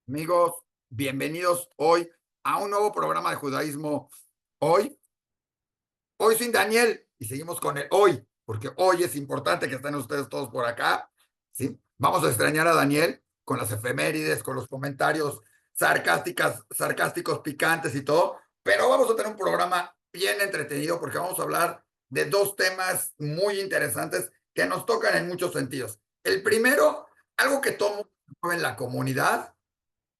Amigos, bienvenidos hoy a un nuevo programa de judaísmo. Hoy, hoy sin Daniel y seguimos con el hoy, porque hoy es importante que estén ustedes todos por acá. ¿Sí? Vamos a extrañar a Daniel con las efemérides, con los comentarios sarcásticos, picantes y todo, pero vamos a tener un programa bien entretenido porque vamos a hablar de dos temas muy interesantes que nos tocan en muchos sentidos. El primero, algo que todo mundo en la comunidad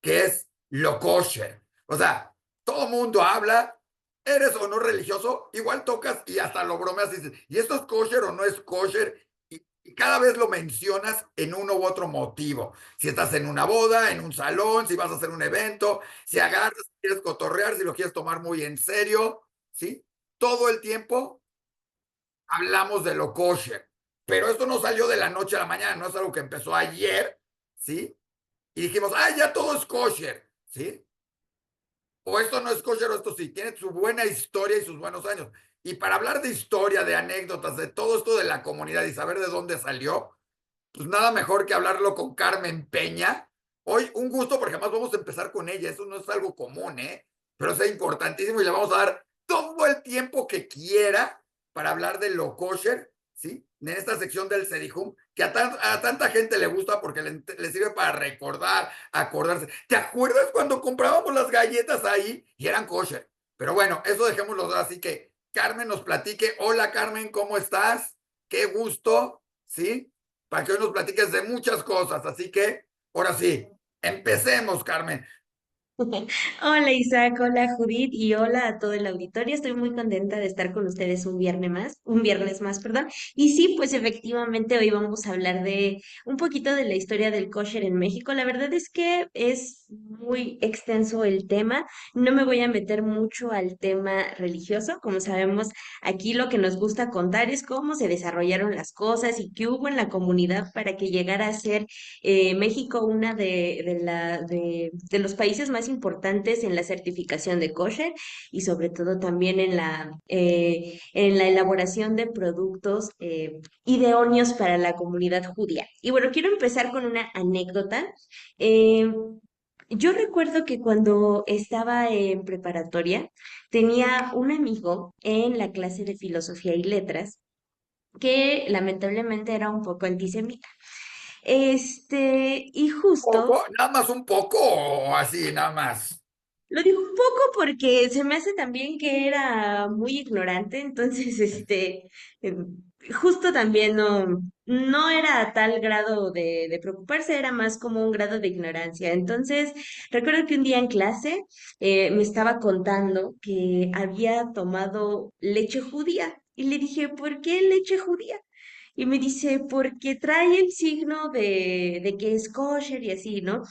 que es lo kosher. O sea, todo mundo habla, eres o no religioso, igual tocas y hasta lo bromeas y dices, ¿y esto es kosher o no es kosher? Y cada vez lo mencionas en uno u otro motivo. Si estás en una boda, en un salón, si vas a hacer un evento, si agarras, si quieres cotorrear, si lo quieres tomar muy en serio, ¿sí? Todo el tiempo hablamos de lo kosher. Pero esto no salió de la noche a la mañana, no es algo que empezó ayer, ¿sí? Y dijimos, ah, ya todo es kosher, ¿sí? O esto no es kosher o esto sí, tiene su buena historia y sus buenos años. Y para hablar de historia, de anécdotas, de todo esto de la comunidad y saber de dónde salió, pues nada mejor que hablarlo con Carmen Peña. Hoy un gusto porque además vamos a empezar con ella, eso no es algo común, ¿eh? Pero es importantísimo y le vamos a dar todo el tiempo que quiera para hablar de lo kosher, ¿sí? En esta sección del Serihum, que a tanta gente le gusta porque le sirve para recordar, acordarse. ¿Te acuerdas cuando comprábamos las galletas ahí y eran kosher? Pero bueno, eso dejémoslo así que Carmen nos platique. Hola Carmen, ¿cómo estás? Qué gusto, ¿sí? Para que hoy nos platiques de muchas cosas. Así que, ahora sí, empecemos, Carmen. Hola Isaac, hola Judith y hola a todo el auditorio. Estoy muy contenta de estar con ustedes un viernes más, perdón. Y sí, pues efectivamente hoy vamos a hablar de un poquito de la historia del kosher en México. La verdad es que es muy extenso el tema. No me voy a meter mucho al tema religioso. Como sabemos, aquí lo que nos gusta contar es cómo se desarrollaron las cosas y qué hubo en la comunidad para que llegara a ser México, una de los países más importantes en la certificación de kosher y sobre todo también en la elaboración de productos idóneos para la comunidad judía. Y bueno, quiero empezar con una anécdota. Eh, yo recuerdo que cuando estaba en preparatoria tenía un amigo en la clase de filosofía y letras que lamentablemente era un poco antisemita. Y justo, ¿Poco? ¿Nada más un poco o así, nada más? lo digo un poco porque se me hace también que era muy ignorante, entonces, justo también no era a tal grado de preocuparse, era más como un grado de ignorancia. Entonces, recuerdo que un día en clase me estaba contando que había tomado leche judía y le dije, ¿por qué leche judía? Y me dice, porque trae el signo de que es kosher y así, ¿no?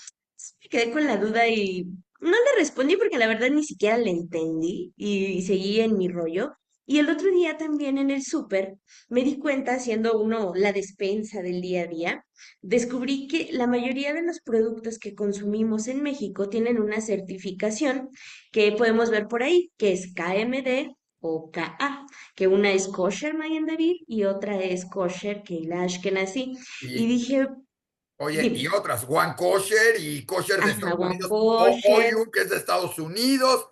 Me quedé con la duda y no le respondí porque la verdad ni siquiera le entendí y seguí en mi rollo. Y el otro día también en el súper me di cuenta, haciendo uno la despensa del día a día, descubrí que la mayoría de los productos que consumimos en México tienen una certificación que podemos ver por ahí, que es KMD o KA, que una es Kosher Magen David y otra es Kosher Keilash Ashkenazi. Y Y, dije, oye, y dime, otras, One Kosher y Kosher de ajá, Estados One Unidos, Kosher. OU, que es de Estados Unidos.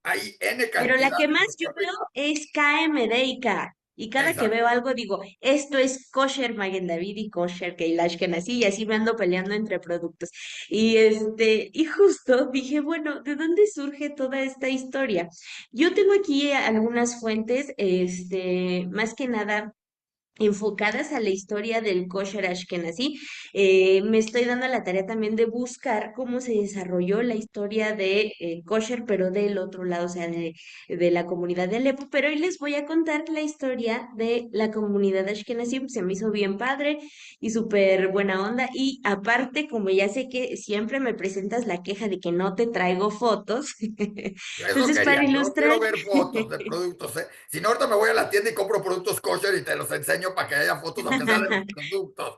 Hay N Pero la cantidad que más yo de... veo es KMD y K. Y cada que veo Exacto. algo digo, esto es kosher Magen David y kosher Keilash Kenasi, y así me ando peleando entre productos. Y justo dije, bueno, ¿de dónde surge toda esta historia? Yo tengo aquí algunas fuentes, más que nada enfocadas a la historia del kosher ashkenazí. Me estoy dando la tarea también de buscar cómo se desarrolló la historia de kosher, pero del otro lado, o sea, de la comunidad de Alepo. Pero hoy les voy a contar la historia de la comunidad ashkenazí. Se me hizo bien padre y súper buena onda. Y aparte, como ya sé que siempre me presentas la queja de que no te traigo fotos, Eso entonces para quería. Yo ilustrar. quiero ver fotos de productos, ¿eh? Si no, ahorita me voy a la tienda y compro productos kosher y te los enseño para que haya fotos, aunque sea de los productos.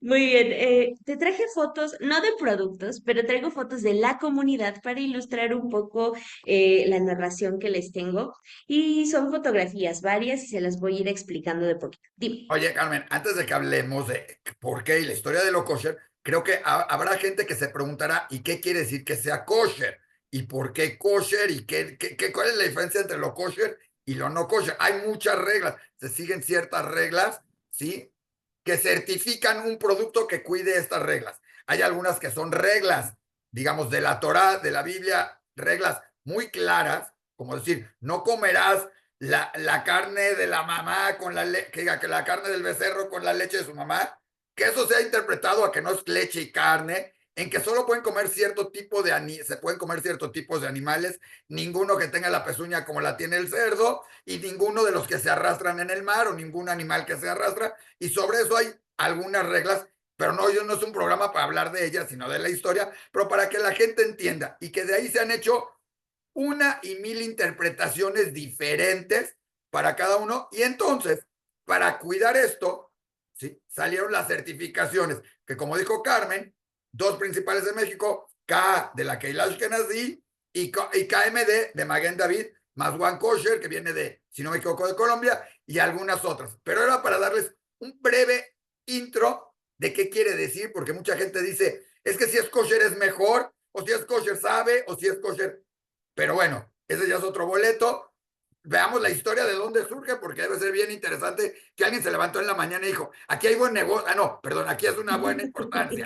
Muy bien, te traje fotos, no de productos, pero traigo fotos de la comunidad para ilustrar un poco la narración que les tengo. Y son fotografías varias y se las voy a ir explicando de poquito. Dime. Oye, Carmen, antes de que hablemos de por qué y la historia de lo kosher, creo que habrá gente que se preguntará, ¿y qué quiere decir que sea kosher? ¿Y por qué kosher? ¿Y cuál es la diferencia entre lo kosher y lo no kosher? Hay muchas reglas, se siguen ciertas reglas, ¿sí? Que certifican un producto que cuide estas reglas. Hay algunas que son reglas, digamos, de la Torá, de la Biblia, reglas muy claras, como decir, no comerás la carne de la mamá con que diga que la carne del becerro con la leche de su mamá, que eso se ha interpretado a que no es leche y carne, en que solo pueden comer cierto tipo se pueden comer ciertos tipos de animales, ninguno que tenga la pezuña como la tiene el cerdo, y ninguno de los que se arrastran en el mar, o ningún animal que se arrastra, y sobre eso hay algunas reglas, pero no, yo no es un programa para hablar de ellas, sino de la historia, pero para que la gente entienda, y que de ahí se han hecho una y mil interpretaciones diferentes para cada uno. Y entonces, para cuidar esto, ¿sí? Salieron las certificaciones, que como dijo Carmen, dos principales de México, K de la Keilash Kenazí y KMD de Maguen David, más One Kosher, que viene de, si no me equivoco, de Colombia, y algunas otras. Pero era para darles un breve intro de qué quiere decir, porque mucha gente dice, es que si es kosher es mejor, o si es kosher sabe, o si es kosher, pero bueno, ese ya es otro boleto. Veamos la historia de dónde surge, porque debe ser bien interesante que alguien se levantó en la mañana y dijo, aquí hay buen negocio. Ah, no, perdón, aquí es una buena importancia.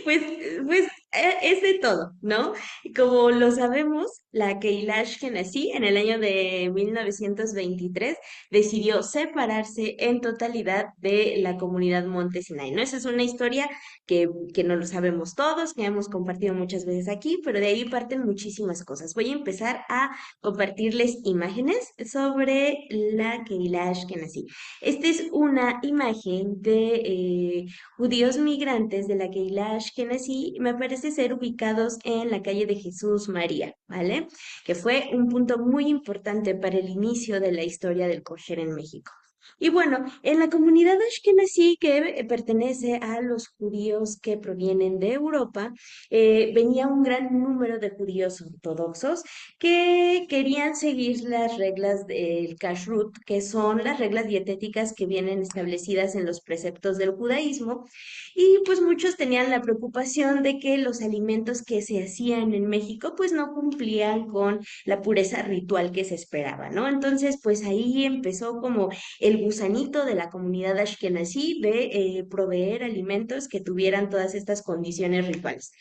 Pues, pues es de todo, ¿no? Como lo sabemos, la Keilash Kenazí en el año de 1923 decidió separarse en totalidad de la comunidad Monte Sinai, ¿no? Esa es una historia que no lo sabemos todos, que hemos compartido muchas veces aquí, pero de ahí parten muchísimas cosas. Voy a empezar a compartirles imágenes sobre la Keilash Kenazí. Esta es una imagen de judíos migrantes de la Keilah Ashkenazí, me parece ser ubicados en la calle de Jesús María, ¿vale? Que fue un punto muy importante para el inicio de la historia del kosher en México. Y bueno, en la comunidad ashkenazí que pertenece a los judíos que provienen de Europa, venía un gran número de judíos ortodoxos que querían seguir las reglas del kashrut, que son las reglas dietéticas que vienen establecidas en los preceptos del judaísmo, y pues muchos tenían la preocupación de que los alimentos que se hacían en México pues no cumplían con la pureza ritual que se esperaba, ¿no? Entonces pues ahí empezó como el gusanito de la comunidad ashkenazí de proveer alimentos que tuvieran todas estas condiciones rituales.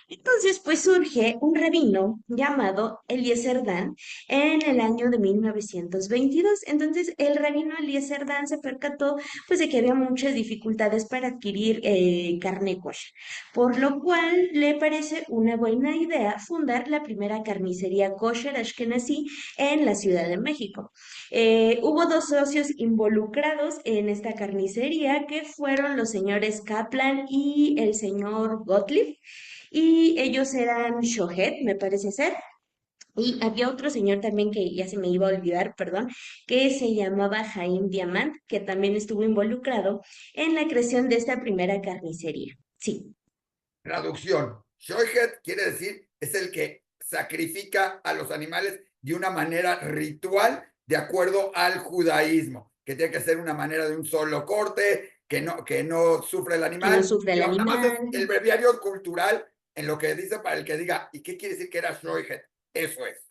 Entonces, pues surge un rabino llamado Eliezer Dan en el año de 1922. Entonces, el rabino Eliezer Dan se percató pues de que había muchas dificultades para adquirir carne kosher, por lo cual le parece una buena idea fundar la primera carnicería kosher ashkenazí en la Ciudad de México. Hubo dos socios involucrados en esta carnicería que fueron los señores Kaplan y el señor Gottlieb, y ellos eran Shohet, me parece ser. Y había otro señor también que ya se me iba a olvidar, perdón, que se llamaba Jaime Diamant, que también estuvo involucrado en la creación de esta primera carnicería. Sí, Traducción. Shoyhet quiere decir es el que sacrifica a los animales de una manera ritual de acuerdo al judaísmo, que tiene que ser una manera de un solo corte, que no sufre el que no animal. sufre el Digo, nada más es animal. el breviario cultural en lo que dice para el que diga, ¿y qué quiere decir que era Shoyhet? Eso es.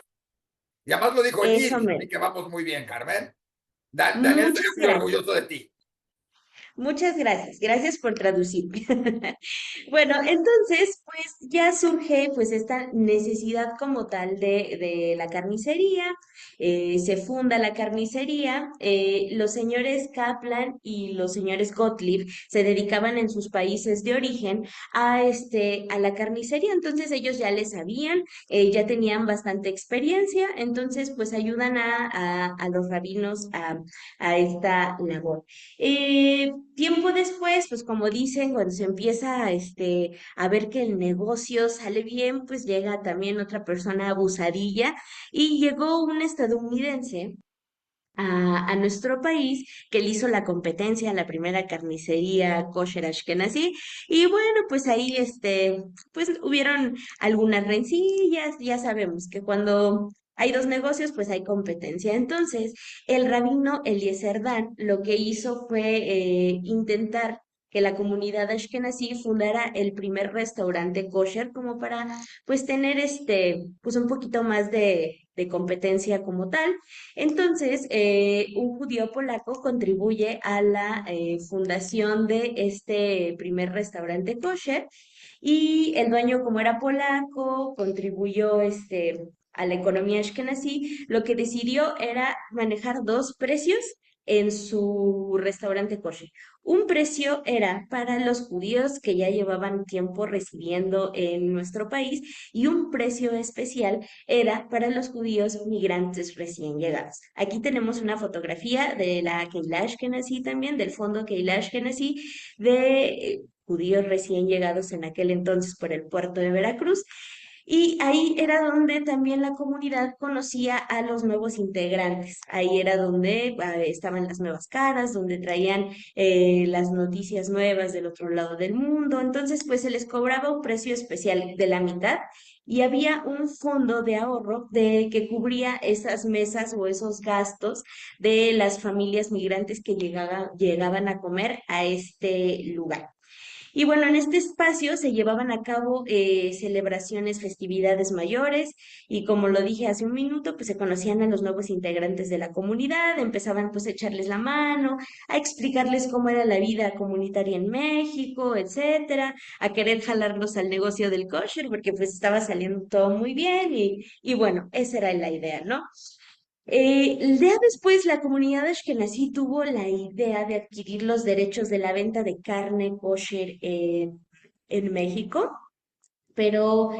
Y además lo dijo en Eso, Yiddish, mero. así que vamos muy bien, Carmen. Daniel, estoy Muchas muy gracias. orgulloso de ti. Muchas gracias. Gracias por traducir. Bueno, entonces, pues ya surge pues esta necesidad como tal de la carnicería, se funda la carnicería, los señores Kaplan y los señores Gottlieb se dedicaban en sus países de origen a la carnicería, entonces ellos ya le sabían, ya tenían bastante experiencia, entonces pues ayudan a los rabinos a esta labor. Tiempo después, pues como dicen, cuando se empieza a ver que el negocio sale bien, pues llega también otra persona abusadilla y llegó un estadounidense a nuestro país que le hizo la competencia a la primera carnicería kosher Ashkenazí, y bueno, pues ahí pues hubieron algunas rencillas. Ya sabemos que cuando hay dos negocios pues hay competencia. Entonces el rabino Eliezer Dan lo que hizo fue intentar que la comunidad ashkenazí fundara el primer restaurante kosher como para pues tener pues un poquito más de competencia como tal. Entonces, un judío polaco contribuye a la fundación de este primer restaurante kosher y el dueño, como era polaco, contribuyó a la economía ashkenazí. Lo que decidió era manejar dos precios en su restaurante kosher. Un precio era para los judíos que ya llevaban tiempo residiendo en nuestro país y un precio especial era para los judíos migrantes recién llegados. Aquí tenemos una fotografía de la Keilah Ashkenazi también, del fondo Keilah Ashkenazi, de judíos recién llegados en aquel entonces por el puerto de Veracruz. Y ahí era donde también la comunidad conocía a los nuevos integrantes. Ahí era donde estaban las nuevas caras, donde traían las noticias nuevas del otro lado del mundo. Entonces, pues se les cobraba un precio especial de la mitad y había un fondo de ahorro de que cubría esas mesas o esos gastos de las familias migrantes que llegaban a comer a este lugar. Y bueno, en este espacio se llevaban a cabo celebraciones, festividades mayores y como lo dije hace un minuto, pues se conocían a los nuevos integrantes de la comunidad, empezaban pues a echarles la mano, a explicarles cómo era la vida comunitaria en México, etcétera, a querer jalarlos al negocio del kosher porque pues estaba saliendo todo muy bien y bueno, esa era la idea, ¿no? Ya después la comunidad ashkenazí tuvo la idea de adquirir los derechos de la venta de carne kosher en México, pero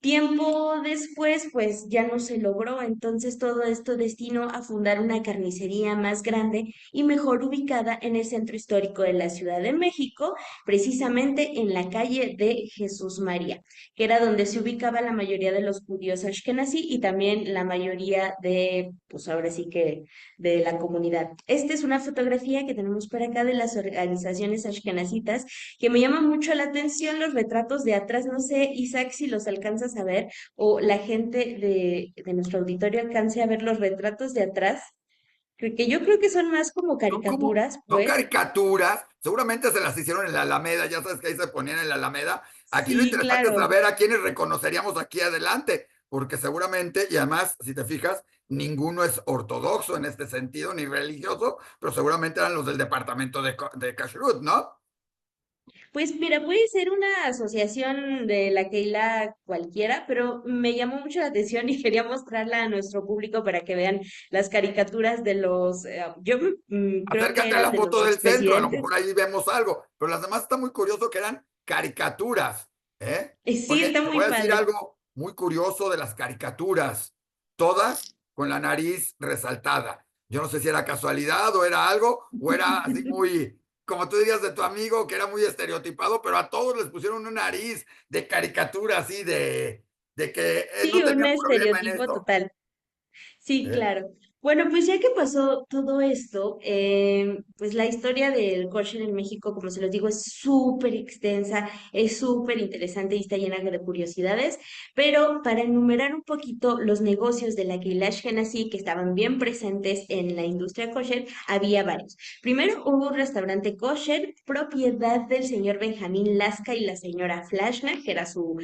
tiempo después, pues ya no se logró, entonces todo esto destinó a fundar una carnicería más grande y mejor ubicada en el centro histórico de la Ciudad de México, precisamente en la calle de Jesús María, que era donde se ubicaba la mayoría de los judíos ashkenazí y también la mayoría de, pues ahora sí que de la comunidad. Esta es una fotografía que tenemos por acá de las organizaciones ashkenazitas que me llama mucho la atención los retratos de atrás. No sé, Isaac, si los alcanzas a ver o la gente de nuestro auditorio alcance a ver los retratos de atrás, porque yo creo que son más como Son como, caricaturas, son pues. caricaturas, seguramente se las hicieron en la Alameda, ya sabes que ahí se ponían en la Alameda. Aquí lo Sí, interesante es claro. saber a quiénes reconoceríamos aquí adelante, porque seguramente, y además, si te fijas, ninguno es ortodoxo en este sentido, ni religioso, pero seguramente eran los del departamento de Kashrut, ¿no? Pues mira, puede ser una asociación de la Keila cualquiera, pero me llamó mucho la atención y quería mostrarla a nuestro público para que vean las caricaturas de los, yo creo que Acércate a eran la de los foto del centro, a lo expresidentes. mejor ahí vemos algo, pero las demás está muy curioso que eran caricaturas, ¿eh? Sí, Porque está te voy muy a decir padre. algo muy curioso de las caricaturas, todas con la nariz resaltada. Yo no sé si era casualidad o era algo, o era así muy, como tú dirías de tu amigo, que era muy estereotipado, pero a todos les pusieron una nariz de caricatura así de que Sí, no un tenían problema en estereotipo esto. total. Sí, ¿Eh? claro. Bueno, pues ya que pasó todo esto, pues la historia del kosher en México, como se los digo, es súper extensa, es súper interesante y está llena de curiosidades, pero para enumerar un poquito los negocios de la Keilash Genasi que estaban bien presentes en la industria kosher, había varios. Primero hubo un restaurante kosher, propiedad del señor Benjamín Lasca y la señora Flashner, que era su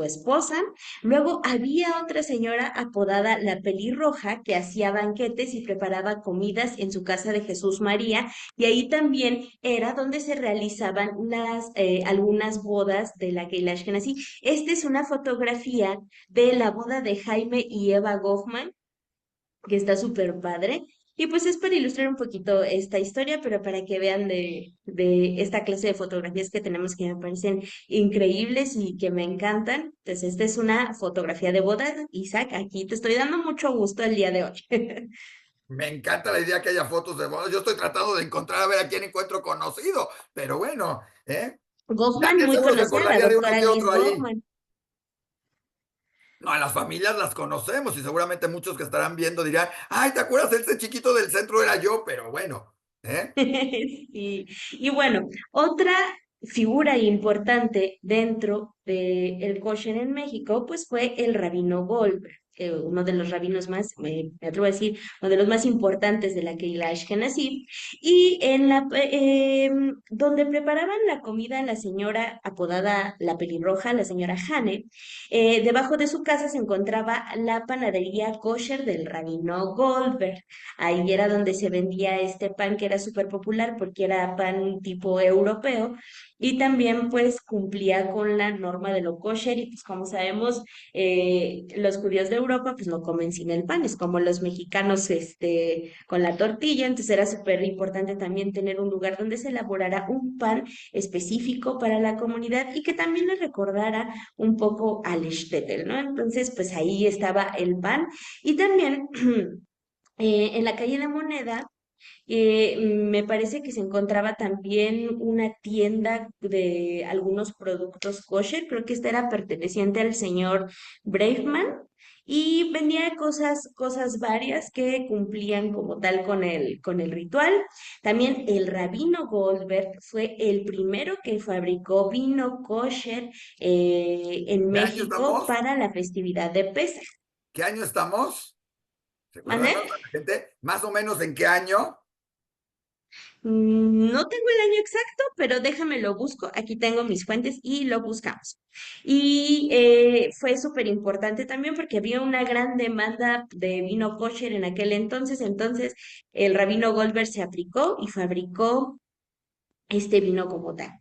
esposa. Luego había otra señora apodada la Pelirroja que hacía banquetes y preparaba comidas en su casa de Jesús María y ahí también era donde se realizaban algunas bodas de la Keilash Genasi. Esta es una fotografía de la boda de Jaime y Eva Goffman que está súper padre. Y pues es para ilustrar un poquito esta historia, pero para que vean de esta clase de fotografías que tenemos que me parecen increíbles y que me encantan. Entonces, esta es una fotografía de boda, Isaac, aquí te estoy dando mucho gusto el día de hoy. Me encanta la idea que haya fotos de bodas. Yo estoy tratando de encontrar a ver a quién encuentro conocido, pero bueno, ¿eh? Goffman, Daniel muy seguro se conocida, la acordaría de uno doctora que Liz otro ahí. Goffman. No, a las familias las conocemos y seguramente muchos que estarán viendo dirán, ay, ¿te acuerdas? Ese chiquito del centro era yo, pero bueno, ¿eh? Sí. Y bueno, otra figura importante dentro del kosher en México, pues fue el rabino Goldberg. uno de los rabinos más, me atrevo a decir, uno de los más importantes de la Keilah Ashkenazí, y donde preparaban la comida la señora apodada la pelirroja, la señora Hane, debajo de su casa se encontraba la panadería kosher del rabino Goldberg. Ahí era donde se vendía este pan que era súper popular porque era pan tipo europeo y también pues cumplía con la norma de lo kosher y pues como sabemos los judíos de Europa pues no comen sin el pan, es como los mexicanos con la tortilla, entonces era súper importante también tener un lugar donde se elaborara un pan específico para la comunidad y que también le recordara un poco al shtetl, ¿no? Entonces pues ahí estaba el pan y también en la calle de Moneda me parece que se encontraba también una tienda de algunos productos kosher, creo que esta era perteneciente al señor Braveman, y vendía cosas varias que cumplían como tal con el ritual. También el rabino Goldberg fue el primero que fabricó vino kosher en ¿Qué año México estamos? para la festividad de Pesaj. ¿Qué año estamos? ¿Mande? Recuérdanos a la gente, más o menos en qué año. No tengo el año exacto, pero déjame lo busco. Aquí tengo mis fuentes y lo buscamos. Y fue súper importante también porque había una gran demanda de vino kosher en aquel entonces. Entonces, el rabino Goldberg se aplicó y fabricó este vino como tal.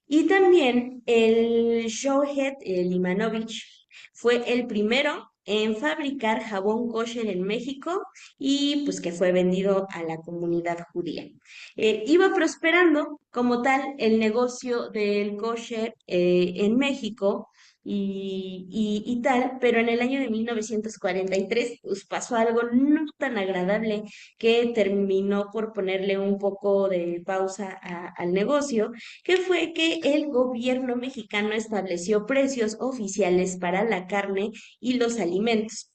Y también el Shohet Limanovich fue el primero en fabricar jabón kosher en México y pues que fue vendido a la comunidad judía. Iba prosperando como tal el negocio del kosher en México y tal, pero en el año de 1943 pues, pasó algo no tan agradable que terminó por ponerle un poco de pausa al negocio, que fue que el gobierno mexicano estableció precios oficiales para la carne y los alimentos.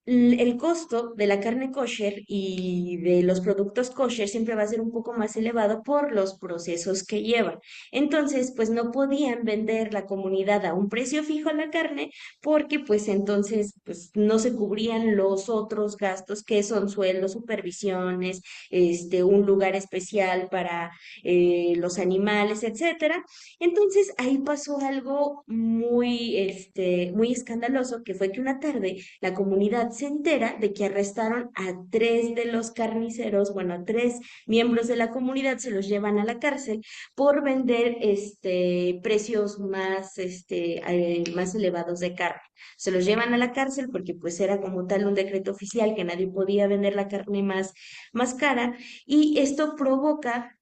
El costo de la carne kosher y de los productos kosher siempre va a ser un poco más elevado por los procesos que llevan. Entonces, pues no podían vender la comunidad a un precio fijo la carne porque pues entonces pues no se cubrían los otros gastos que son sueldos, supervisiones, un lugar especial para los animales, etcétera. Entonces ahí pasó algo muy escandaloso, que fue que una tarde la comunidad se entera de que arrestaron a tres de los carniceros, bueno, a tres miembros de la comunidad, se los llevan a la cárcel por vender precios más elevados de carne. Se los llevan a la cárcel porque pues era como tal un decreto oficial que nadie podía vender la carne más cara y esto provoca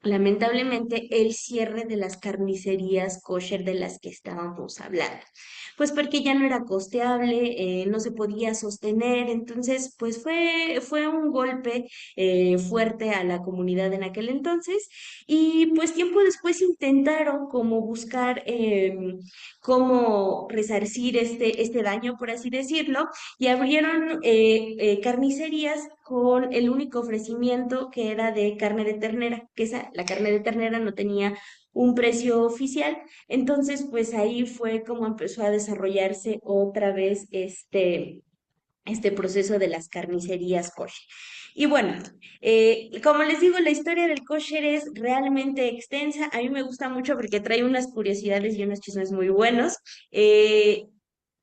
lamentablemente el cierre de las carnicerías kosher de las que estábamos hablando. Pues porque ya no era costeable, no se podía sostener, entonces pues fue un golpe fuerte a la comunidad en aquel entonces y pues tiempo después intentaron como buscar cómo resarcir este daño, por así decirlo, y abrieron carnicerías con el único ofrecimiento que era de carne de ternera, que la carne de ternera no tenía un precio oficial. Entonces, pues ahí fue como empezó a desarrollarse otra vez este proceso de las carnicerías kosher. Y bueno, como les digo, la historia del kosher es realmente extensa. A mí me gusta mucho porque trae unas curiosidades y unos chismes muy buenos. Eh,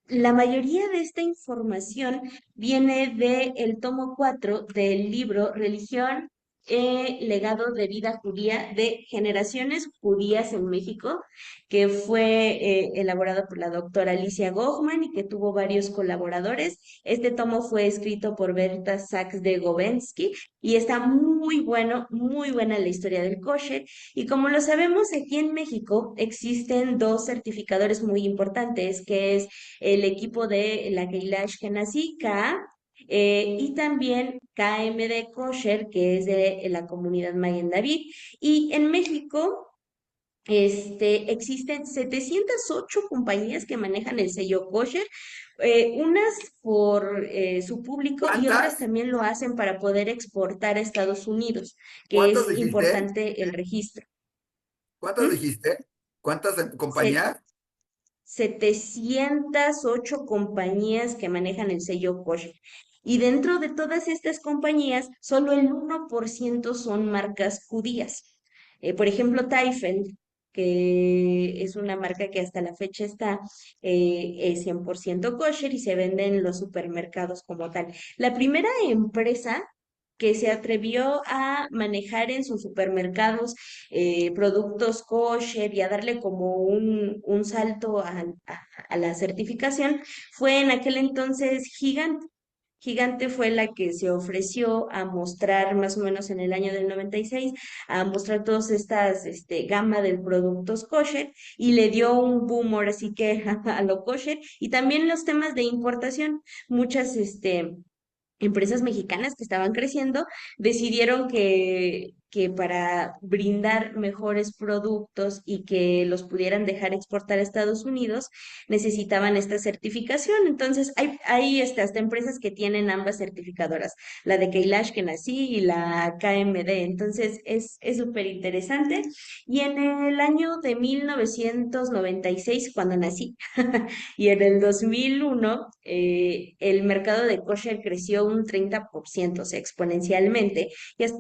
la mayoría de esta información viene del tomo 4 del libro Religión, legado de vida judía de generaciones judías en México, que fue elaborado por la doctora Alicia Goffman y que tuvo varios colaboradores. Este tomo fue escrito por Berta Sachs de Govensky y está muy bueno, muy buena la historia del kosher. Y como lo sabemos, aquí en México existen dos certificadores muy importantes, que es el equipo de la Keilah Ashkenazi, K, y también KMD Kosher, que es de la comunidad Mayen David. Y en México existen 708 compañías que manejan el sello kosher, unas por su público y otras ¿Cuántas? también lo hacen para poder exportar a Estados Unidos, que ¿Cuántas es dijiste? importante el registro. ¿Cuántas ¿Mm? dijiste? ¿Cuántas Se- compañías? 708 compañías que manejan el sello kosher. Y dentro de todas estas compañías, solo el 1% son marcas judías. Por ejemplo, Taifel, que es una marca que hasta la fecha está, es 100% kosher y se vende en los supermercados como tal. La primera empresa que se atrevió a manejar en sus supermercados productos kosher y a darle como un salto a la certificación fue en aquel entonces Gigante. Gigante fue la que se ofreció a mostrar más o menos en el año del 96, a mostrar todas estas gama de productos kosher y le dio un boom ahora sí que a lo kosher y también los temas de importación. Muchas empresas mexicanas que estaban creciendo decidieron que para brindar mejores productos y que los pudieran dejar exportar a Estados Unidos, necesitaban esta certificación. Entonces, hay hasta empresas que tienen ambas certificadoras, la de Kailash que nací y la KMD. Entonces, es súper interesante. Y en el año de 1996, cuando nací, y en el 2001, el mercado de kosher creció un 30%, o sea, exponencialmente.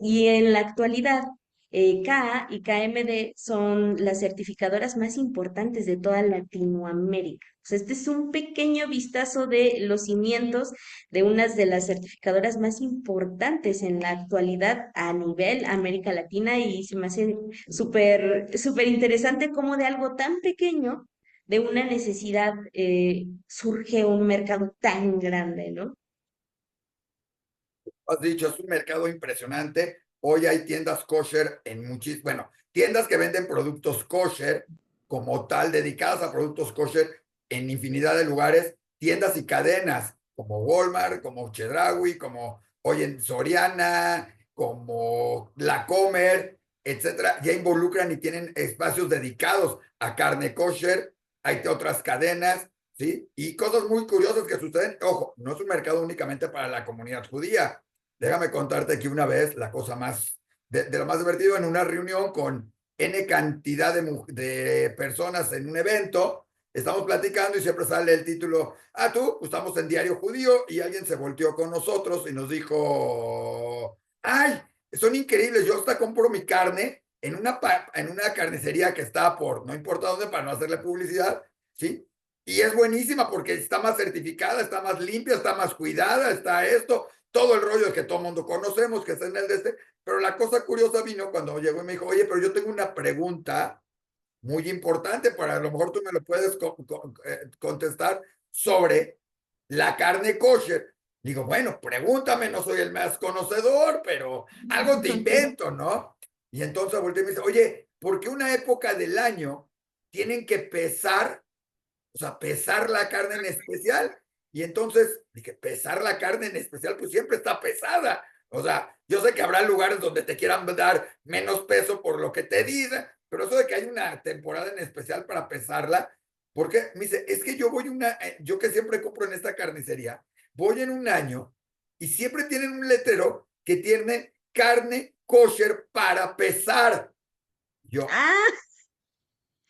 Y en la actualidad, KA y KMD son las certificadoras más importantes de toda Latinoamérica. O sea, este es un pequeño vistazo de los cimientos de unas de las certificadoras más importantes en la actualidad a nivel América Latina y se me hace súper interesante cómo de algo tan pequeño de una necesidad surge un mercado tan grande, ¿no? Has dicho, es un mercado impresionante. Hoy hay tiendas kosher en muchísimas, bueno, tiendas que venden productos kosher como tal, dedicadas a productos kosher en infinidad de lugares, tiendas y cadenas como Walmart, como Chedraui, como hoy en Soriana, como La Comer, etcétera, ya involucran y tienen espacios dedicados a carne kosher. Hay otras cadenas, ¿sí? Y cosas muy curiosas que suceden. Ojo, no es un mercado únicamente para la comunidad judía. Déjame contarte que una vez la cosa más, de lo más divertido, en una reunión con N cantidad de personas en un evento, estamos platicando y siempre sale el título, tú, pues, estamos en Diario Judío y alguien se volteó con nosotros y nos dijo, ay, son increíbles, yo hasta compro mi carne en una carnicería que está por, no importa dónde, para no hacerle publicidad, ¿sí? Y es buenísima porque está más certificada, está más limpia, está más cuidada, está esto, todo el rollo que todo el mundo conocemos, que está en el de este, pero la cosa curiosa vino cuando llegó y me dijo, oye, pero yo tengo una pregunta muy importante, para a lo mejor tú me lo puedes contestar sobre la carne kosher. Digo, bueno, pregúntame, no soy el más conocedor, pero algo te invento, ¿no? Y entonces volteé y me dice, oye, ¿por qué una época del año tienen que pesar, o sea, pesar la carne en especial? Y entonces dije, pesar la carne en especial, pues siempre está pesada. O sea, yo sé que habrá lugares donde te quieran dar menos peso por lo que te dicen, pero eso de que hay una temporada en especial para pesarla, porque me dice, es que yo que siempre compro en esta carnicería, voy en un año y siempre tienen un letrero que tiene carne kosher para pesar. Yo, Ah,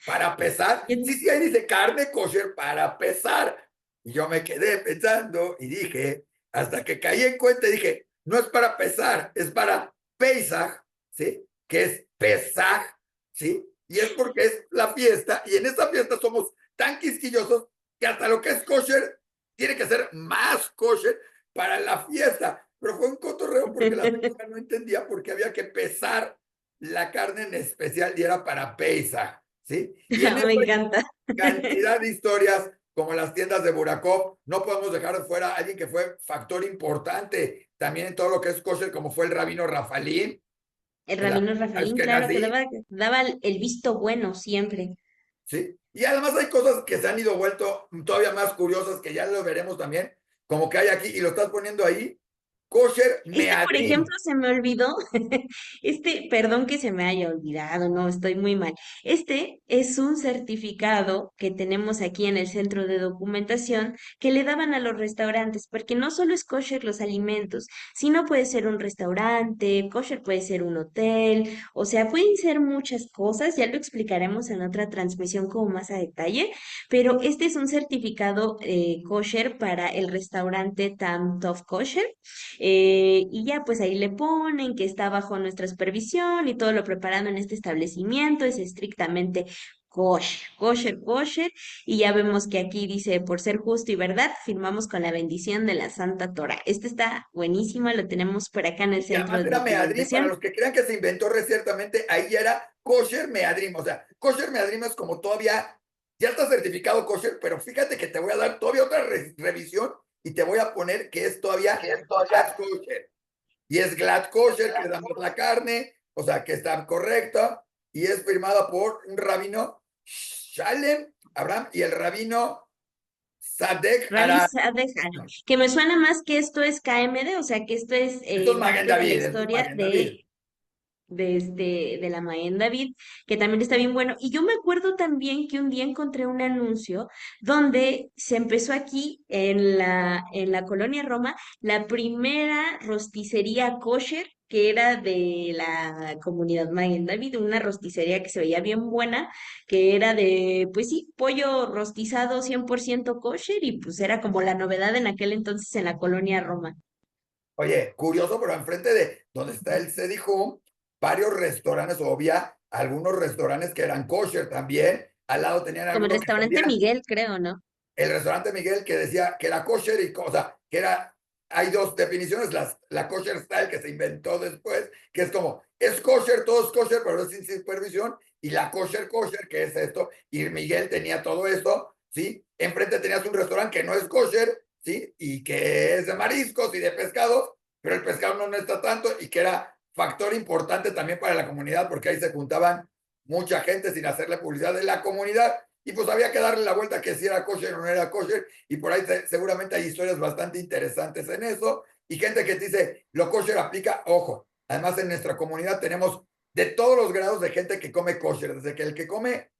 ¿para pesar? Sí, sí, ahí dice carne kosher para pesar. Y yo me quedé pensando y dije, hasta que caí en cuenta, dije, no es para pesar, es para Pesaj, ¿sí? Que es Pesaj, ¿sí? Y es porque es la fiesta, y en esta fiesta somos tan quisquillosos que hasta lo que es kosher tiene que ser más kosher para la fiesta. Pero fue un cotorreo porque la señora no entendía por qué había que pesar la carne en especial y era para Pesaj. ¿Sí? Y en eso me hay encanta. cantidad de historias como las tiendas de Burakov. No podemos dejar de fuera a alguien que fue factor importante también en todo lo que es kosher, como fue el rabino Rafalín, El el rabino Rafaelín, claro, que Ashkenazí, daba el visto bueno siempre. ¿sí? Y además hay cosas que se han ido vuelto todavía más curiosas, que ya lo veremos también, como que hay aquí, y lo estás poniendo ahí, kosher Por meadrin. ejemplo, se me olvidó, perdón que se me haya olvidado, no, estoy muy mal. Este es un certificado que tenemos aquí en el centro de documentación que le daban a los restaurantes, porque no solo es kosher los alimentos, sino puede ser un restaurante, kosher puede ser un hotel, o sea, pueden ser muchas cosas, ya lo explicaremos en otra transmisión como más a detalle, pero este es un certificado kosher para el restaurante Tam Tov Kosher. Y ya pues ahí le ponen que está bajo nuestra supervisión y todo lo preparado en este establecimiento es estrictamente kosher, kosher, kosher. Y ya vemos que aquí dice, por ser justo y verdad, firmamos con la bendición de la Santa Torah. Este está buenísimo, lo tenemos por acá en el Y centro además de era meadrin, para documentación. los que crean que se inventó recientemente, ahí ya era kosher meadrin. O sea, kosher meadrin es como todavía, ya está certificado kosher, pero fíjate que te voy a dar todavía otra revisión y te voy a poner que es todavía glad kosher. Y es glad kosher, que damos la carne, o sea, que está correcta, y es firmada por un rabino Shalem Abraham y el rabino Sadek Rabbi Ara. Sadeh, que me suena más que esto es KMD, o sea que esto es Esto es Maguen parte de la David, esto es historia Maguen David. de la Maen David, que también está bien bueno. Y yo me acuerdo también que un día encontré un anuncio donde se empezó aquí en la colonia Roma la primera rosticería kosher que era de la comunidad Magen David, una rosticería que se veía bien buena, que era de, pues sí, pollo rostizado 100% kosher y pues era como la novedad en aquel entonces en la colonia Roma. Oye, curioso, pero enfrente de donde está el Cedi Home, varios restaurantes, o había algunos restaurantes que eran kosher también. Al lado tenían Como el algunos que restaurante vendían Miguel, creo, ¿no? el restaurante Miguel que decía que era kosher y cosa, que era, hay dos definiciones, la kosher style que se inventó después, que es como, es kosher, todo es kosher, pero es sin supervisión, y la kosher kosher, que es esto, y Miguel tenía todo esto, ¿sí? Enfrente tenías un restaurante que no es kosher, ¿sí? Y que es de mariscos y de pescados, pero el pescado no está tanto, y que era factor importante también para la comunidad, porque ahí se juntaban mucha gente sin hacerle publicidad de la comunidad, y pues había que darle la vuelta que si era kosher o no era kosher, y por ahí seguramente hay historias bastante interesantes en eso, y gente que te dice, lo kosher aplica, ojo, además en nuestra comunidad tenemos de todos los grados de gente que come kosher, desde que el que come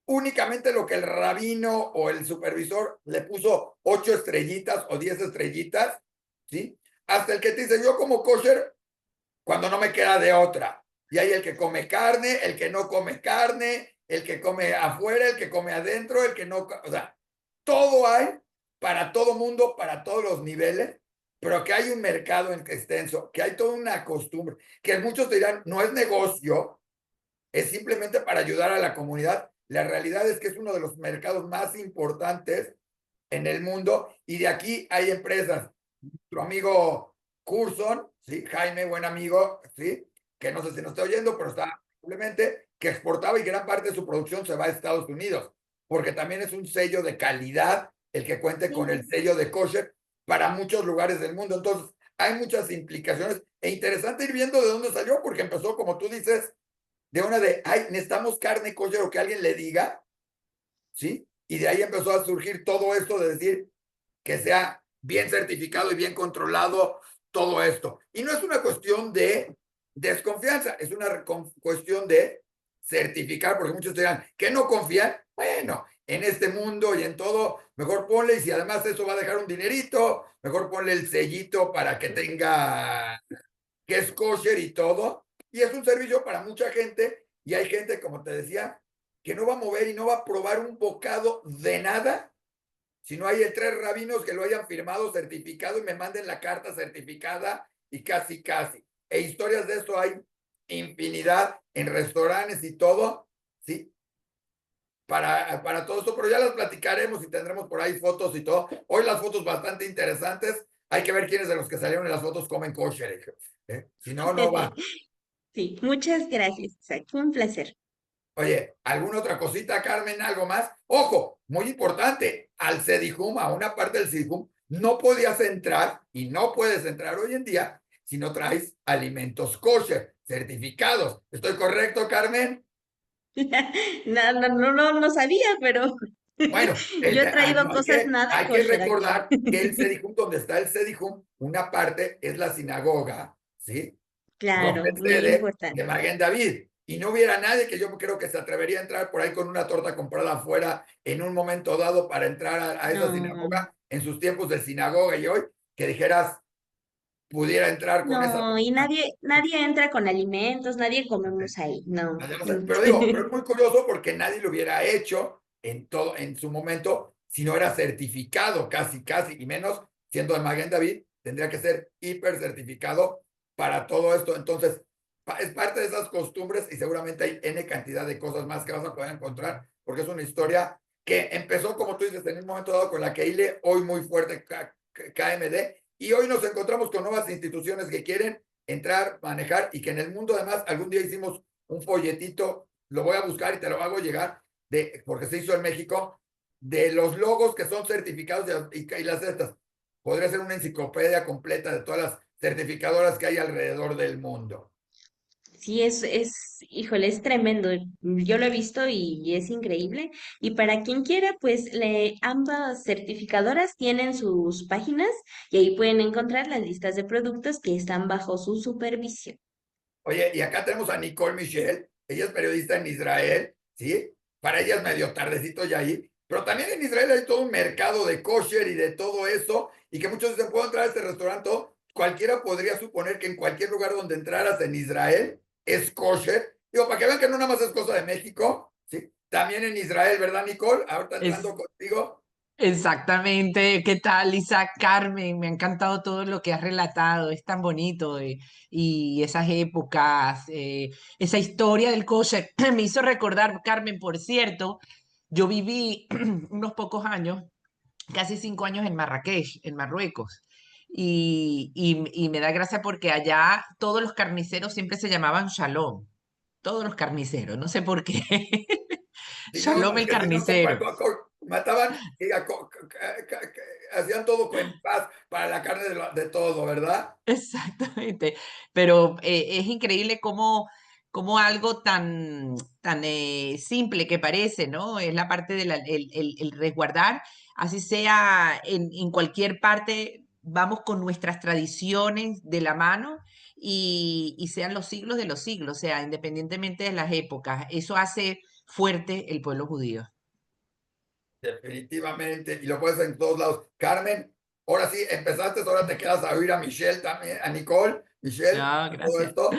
únicamente lo que el rabino o el supervisor le puso 8 estrellitas o 10 estrellitas, ¿sí? Hasta el que te dice, yo como kosher cuando no me queda de otra. Y hay el que come carne, el que no come carne, el que come afuera, el que come adentro, el que no, o sea, todo hay para todo mundo, para todos los niveles, pero que hay un mercado extenso, que hay toda una costumbre, que muchos dirán, no es negocio, es simplemente para ayudar a la comunidad. La realidad es que es uno de los mercados más importantes en el mundo y de aquí hay empresas. Nuestro amigo Curson, ¿sí? Jaime, buen amigo, ¿sí? Que no sé si nos está oyendo, pero está simplemente que exportaba y gran parte de su producción se va a Estados Unidos, porque también es un sello de calidad el que cuente con el Sí. sello de kosher para muchos lugares del mundo. Entonces, hay muchas implicaciones e interesante ir viendo de dónde salió, porque empezó, como tú dices, de una de, ay, necesitamos carne kosher o que alguien le diga, ¿sí? Y de ahí empezó a surgir todo esto de decir que sea bien certificado y bien controlado todo esto. Y no es una cuestión de desconfianza, es una cuestión de certificar, porque muchos dirán que no confían. Bueno, en este mundo y en todo, mejor ponle, y si además eso va a dejar un dinerito, mejor ponle el sellito para que tenga que es kosher y todo. Y es un servicio para mucha gente. Y hay gente, como te decía, que no va a mover y no va a probar un bocado de nada si no hay tres rabinos que lo hayan firmado, certificado y me manden la carta certificada y casi, casi. E historias de esto hay infinidad en restaurantes y todo, ¿sí? Para todo esto, pero ya las platicaremos y tendremos por ahí fotos y todo. Hoy las fotos bastante interesantes. Hay que ver quiénes de los que salieron en las fotos comen kosher. Si no, no va. Sí, muchas gracias, Isaac. Fue un placer. Oye, ¿alguna otra cosita, Carmen? ¿Algo más? Ojo, muy importante, al Cedijum, a una parte del Cedijum, no podías entrar y no puedes entrar hoy en día si no traes alimentos kosher, certificados. ¿Estoy correcto, Carmen? No, no, no, no, no sabía, pero Bueno, Yo he traído no cosas nada hay que kosher aquí. recordar que el Sedijum, donde está el Sedijum, una parte es la sinagoga, ¿sí? Donde Claro, es muy sede de importante. Maguen David. Y no hubiera nadie que yo creo que se atrevería a entrar por ahí con una torta comprada afuera en un momento dado para entrar a esa No, sinagoga en sus tiempos de sinagoga y hoy que dijeras pudiera entrar con esa no, y torta. nadie entra con alimentos, nadie Ok. comemos ahí, no. Pero digo, pero es muy curioso porque nadie lo hubiera hecho en todo, en su momento, si no era certificado, casi, casi, y menos siendo de Maguen David, tendría que ser hiper certificado para todo esto. Entonces, es parte de esas costumbres y seguramente hay N cantidad de cosas más que vas a poder encontrar, porque es una historia que empezó, como tú dices, en un momento dado con la Keile, hoy muy fuerte KMD, y hoy nos encontramos con nuevas instituciones que quieren entrar, manejar, y que en el mundo además algún día hicimos un folletito, lo voy a buscar y te lo hago llegar, porque se hizo en México, de los logos que son certificados y las estas. Podría ser una enciclopedia completa de todas las certificadoras que hay alrededor del mundo. Sí, híjole, es tremendo. Yo lo he visto y es increíble. Y para quien quiera, pues ambas certificadoras tienen sus páginas y ahí pueden encontrar las listas de productos que están bajo su supervisión. Oye, y acá tenemos a Nicole Michel, ella es periodista en Israel, ¿sí? Para ella es medio tardecito ya ahí, pero también en Israel hay todo un mercado de kosher y de todo eso, y que muchos dicen, ¿puedo entrar a este restaurante? Cualquiera podría suponer que en cualquier lugar donde entraras en Israel es kosher. Digo, para que vean que no nada más es cosa de México, ¿sí? También en Israel, ¿verdad, Nicole? Ahorita Es entrando contigo. exactamente. ¿Qué tal, Lisa? Carmen, me ha encantado todo lo que has relatado, es tan bonito y esas épocas, esa historia del kosher me hizo recordar, Carmen, por cierto, yo viví unos pocos años, casi 5 años en Marrakech, en Marruecos. Y me da gracia porque allá todos los carniceros siempre se llamaban Shalom, todos los carniceros, no sé por qué. Si no, Shalom es el que si no, carnicero. mataban y hacían todo en paz para la carne de todo, ¿verdad? Exactamente, pero es increíble cómo algo tan simple que parece, ¿no? Es la parte del el resguardar, así sea en cualquier parte, vamos con nuestras tradiciones de la mano y sean los siglos de los siglos, o sea, independientemente de las épocas, eso hace fuerte el pueblo judío. Definitivamente, y lo puedes en todos lados. Carmen, ahora sí, empezaste, ahora te quedas a oír a Michelle también, a Nicole, Michelle, Ah, a todo gracias. esto.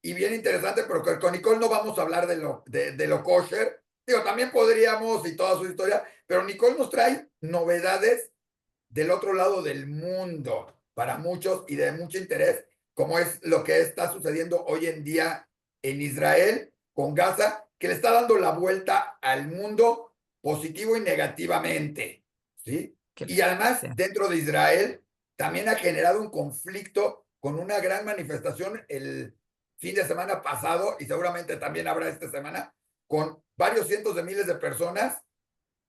Y bien interesante, pero con Nicole no vamos a hablar de lo kosher. Digo, también podríamos y toda su historia, pero Nicole nos trae novedades del otro lado del mundo para muchos y de mucho interés, como es lo que está sucediendo hoy en día en Israel con Gaza, que le está dando la vuelta al mundo positivo y negativamente, ¿sí? Y además, Gracias. dentro de Israel, también ha generado un conflicto con una gran manifestación el fin de semana pasado, y seguramente también habrá esta semana, con varios cientos de miles de personas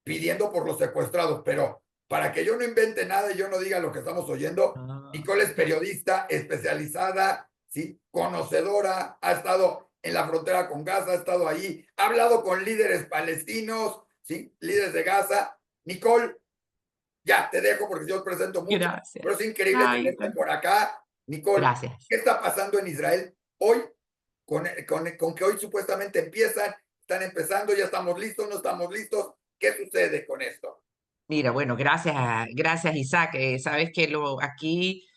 pidiendo por los secuestrados, pero para que yo no invente nada y yo no diga lo que estamos oyendo, Ah, Nicole es periodista especializada, ¿sí? Conocedora, ha estado en la frontera con Gaza, ha estado ahí, ha hablado con líderes palestinos, ¿sí? Líderes de Gaza. Nicole, ya te dejo porque yo presento mucho, gracias. pero es increíble Ay, tenerte por acá. Nicole, gracias. ¿qué está pasando en Israel hoy con que hoy supuestamente están empezando, ya estamos listos, no estamos listos? ¿Qué sucede con esto? Mira, bueno, gracias Isaac. Sabes que aquí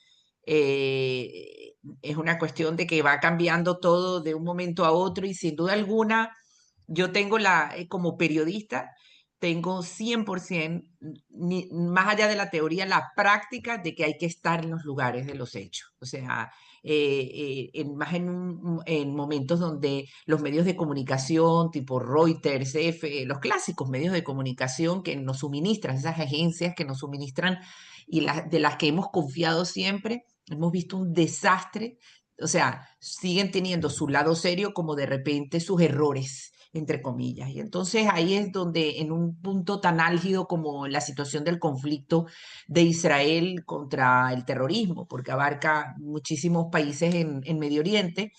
es una cuestión de que va cambiando todo de un momento a otro y sin duda alguna yo tengo como periodista, tengo 100%, más allá de la teoría, la práctica de que hay que estar en los lugares de los hechos. O sea, más en momentos donde los medios de comunicación, tipo Reuters, los clásicos medios de comunicación que nos suministran, esas agencias que nos suministran y de las que hemos confiado siempre, hemos visto un desastre. O sea, siguen teniendo su lado serio como de repente sus errores entre comillas. Y entonces ahí es donde en un punto tan álgido como la situación del conflicto de Israel contra el terrorismo, porque abarca muchísimos países en Medio Oriente,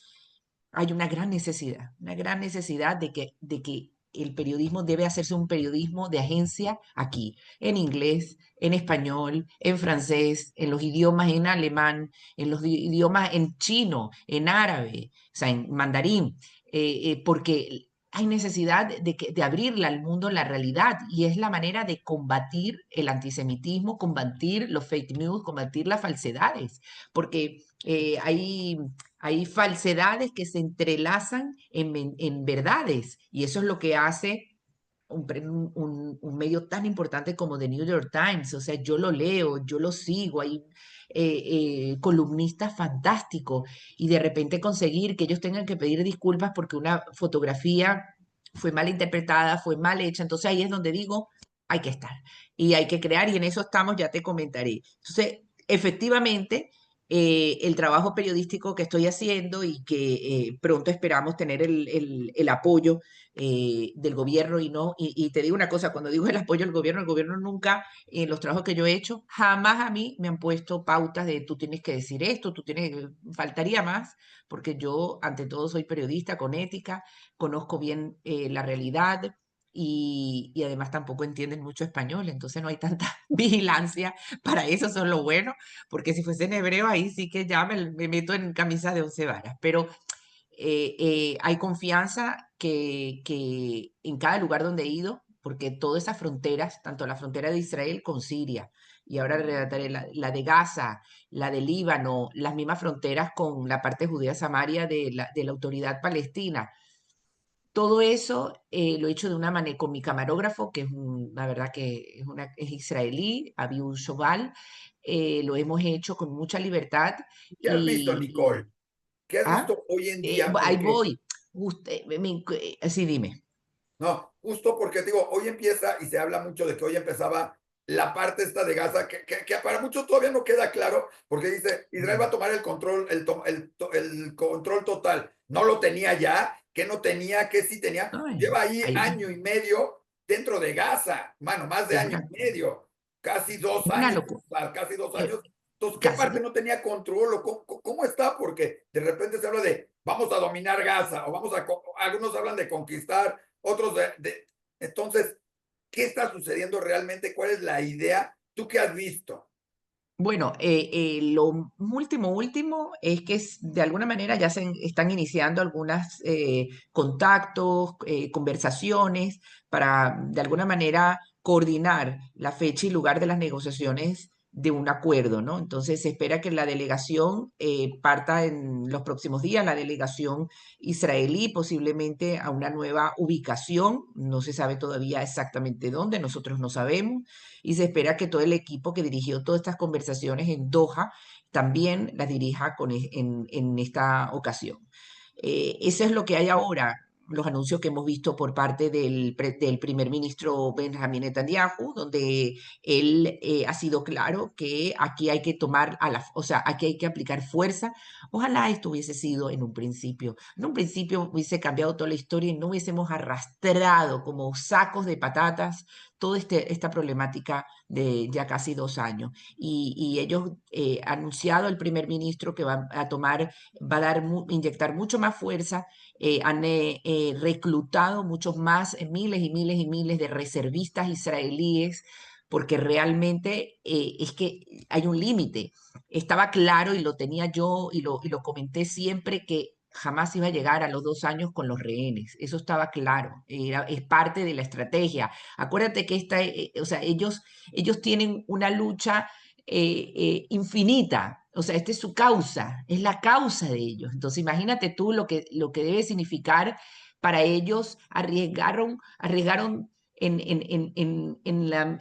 hay una gran necesidad de que el periodismo debe hacerse un periodismo de agencia aquí, en inglés, en español, en francés, en los idiomas en alemán, en los idiomas en chino, en árabe, o sea, en mandarín, porque hay necesidad de abrirle al mundo la realidad y es la manera de combatir el antisemitismo, combatir los fake news, combatir las falsedades, porque hay falsedades que se entrelazan en verdades y eso es lo que hace un medio tan importante como The New York Times. O sea, yo lo leo, yo lo sigo, hay columnistas fantásticos y de repente conseguir que ellos tengan que pedir disculpas porque una fotografía fue mal interpretada, fue mal hecha, entonces ahí es donde digo, hay que estar y hay que crear y en eso estamos, ya te comentaré. Entonces, efectivamente, el trabajo periodístico que estoy haciendo y que pronto esperamos tener el apoyo del gobierno y no, y te digo una cosa, cuando digo el apoyo del gobierno, el gobierno nunca, en los trabajos que yo he hecho, jamás a mí me han puesto pautas de tú tienes que decir esto, tú tienes, faltaría más, porque yo ante todo soy periodista con ética, conozco bien la realidad. Y además tampoco entienden mucho español, entonces no hay tanta vigilancia para eso, eso es lo bueno, porque si fuese en hebreo ahí sí que ya me meto en camisa de 11 varas, pero hay confianza que en cada lugar donde he ido, porque todas esas fronteras, tanto la frontera de Israel con Siria, y ahora relataré la de Gaza, la de Líbano, las mismas fronteras con la parte judía Samaria de la autoridad palestina. Todo eso lo he hecho de una manera con mi camarógrafo, que es la verdad que es israelí, Abiud Shoval. Lo hemos hecho con mucha libertad ¿Qué has visto, y, Nicole? ¿Qué has ¿ah? visto hoy en día? Ahí Porque voy. Sí, dime. no, justo porque digo, hoy empieza y se habla mucho de que hoy empezaba la parte esta de Gaza, que para muchos todavía no queda claro, porque dice, Israel va a Mm. tomar el control, el control total. No lo tenía ya, que no tenía, que sí tenía. Ay, Lleva ahí ahí, año y medio dentro de Gaza, mano, más de es año y medio, casi dos una años, locura. casi dos Eh, años. Entonces, ¿qué parte casi. no tenía control o cómo está? Porque de repente se habla de vamos a dominar Gaza o algunos hablan de conquistar, otros entonces, ¿qué está sucediendo realmente? ¿Cuál es la idea? ¿Tú qué has visto? Bueno, lo último es que de alguna manera ya están iniciando algunos contactos, conversaciones para de alguna manera coordinar la fecha y lugar de las negociaciones de un acuerdo, ¿no? Entonces se espera que la delegación parta en los próximos días, la delegación israelí posiblemente a una nueva ubicación, no se sabe todavía exactamente dónde, nosotros no sabemos y se espera que todo el equipo que dirigió todas estas conversaciones en Doha también las dirija en esta ocasión. Eso es lo que hay ahora, los anuncios que hemos visto por parte del primer ministro Benjamin Netanyahu, donde él ha sido claro que aquí hay que o sea, aquí hay que aplicar fuerza. Ojalá esto hubiese sido en un principio. En un principio hubiese cambiado toda la historia y no hubiésemos arrastrado como sacos de patatas toda esta problemática de ya casi 2 años. Y ellos anunciado el primer ministro que va a tomar, va a inyectar mucho más fuerza, han reclutado muchos más, miles y miles y miles de reservistas israelíes, porque realmente es que hay un límite. Estaba claro y lo tenía yo y lo comenté siempre que jamás iba a llegar a los 2 años con los rehenes. Eso estaba claro. Es parte de la estrategia. Acuérdate que o sea, ellos tienen una lucha infinita. O sea, esta es su causa, es la causa de ellos. Entonces, imagínate tú lo que debe significar para ellos. Arriesgaron en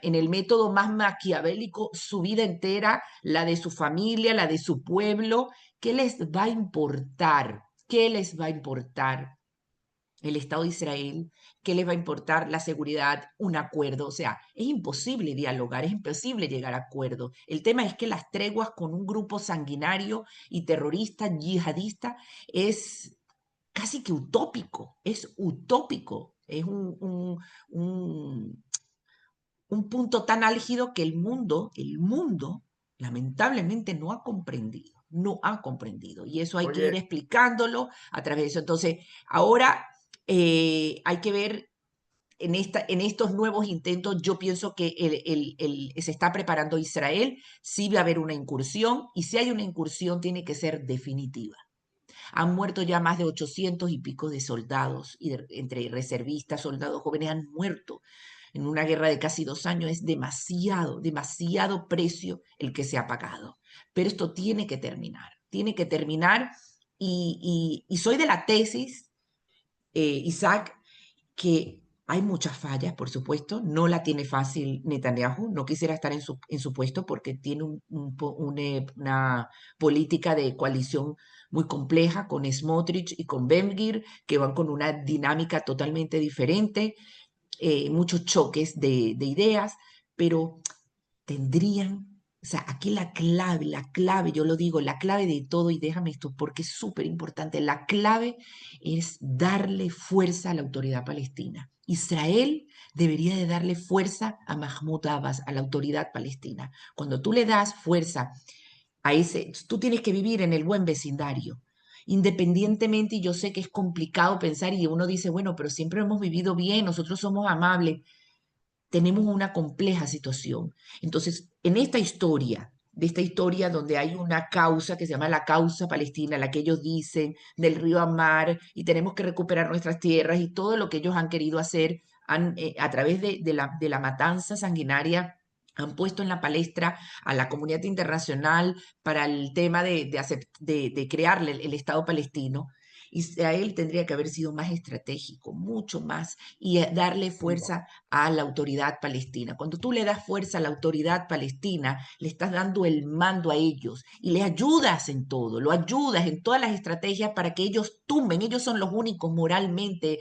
el método más maquiavélico su vida entera, la de su familia, la de su pueblo. ¿Qué les va a importar? ¿Qué les va a importar el Estado de Israel? ¿Qué les va a importar la seguridad? Un acuerdo. O sea, es imposible dialogar, es imposible llegar a acuerdo. El tema es que las treguas con un grupo sanguinario y terrorista, yihadista, es casi que utópico, es utópico. Es un punto tan álgido que el mundo, lamentablemente no ha comprendido, no ha comprendido. Y eso hay que ir Oye, explicándolo a través de eso. Entonces, ahora hay que ver en estos nuevos intentos, yo pienso que se está preparando Israel, sí va a haber una incursión, y si hay una incursión tiene que ser definitiva. Han muerto ya más de 800 y pico de soldados, entre reservistas, soldados jóvenes han muerto. En una guerra de casi 2 años es demasiado, demasiado precio el que se ha pagado. Pero esto tiene que terminar y soy de la tesis, Isaac, que hay muchas fallas, por supuesto, no la tiene fácil Netanyahu, no quisiera estar en su puesto porque tiene una política de coalición muy compleja con Smotrich y con Ben Gvir, que van con una dinámica totalmente diferente, muchos choques de ideas, pero tendrían, o sea, aquí la clave, yo lo digo, la clave de todo, y déjame esto porque es súper importante, la clave es darle fuerza a la autoridad palestina. Israel debería de darle fuerza a Mahmoud Abbas, a la autoridad palestina. Cuando tú le das fuerza a ese, tú tienes que vivir en el buen vecindario. Independientemente, y yo sé que es complicado pensar y uno dice, bueno, pero siempre hemos vivido bien, nosotros somos amables, tenemos una compleja situación. Entonces, en esta historia, de esta historia donde hay una causa que se llama la causa palestina, la que ellos dicen del río a mar, y tenemos que recuperar nuestras tierras y todo lo que ellos han querido hacer a través de la matanza sanguinaria, han puesto en la palestra a la comunidad internacional para el tema de crearle el Estado palestino. Israel tendría que haber sido más estratégico, mucho más, y darle fuerza a la autoridad palestina. Cuando tú le das fuerza a la autoridad palestina, le estás dando el mando a ellos y le ayudas en todo, lo ayudas en todas las estrategias para que ellos tumben. Ellos son los únicos moralmente,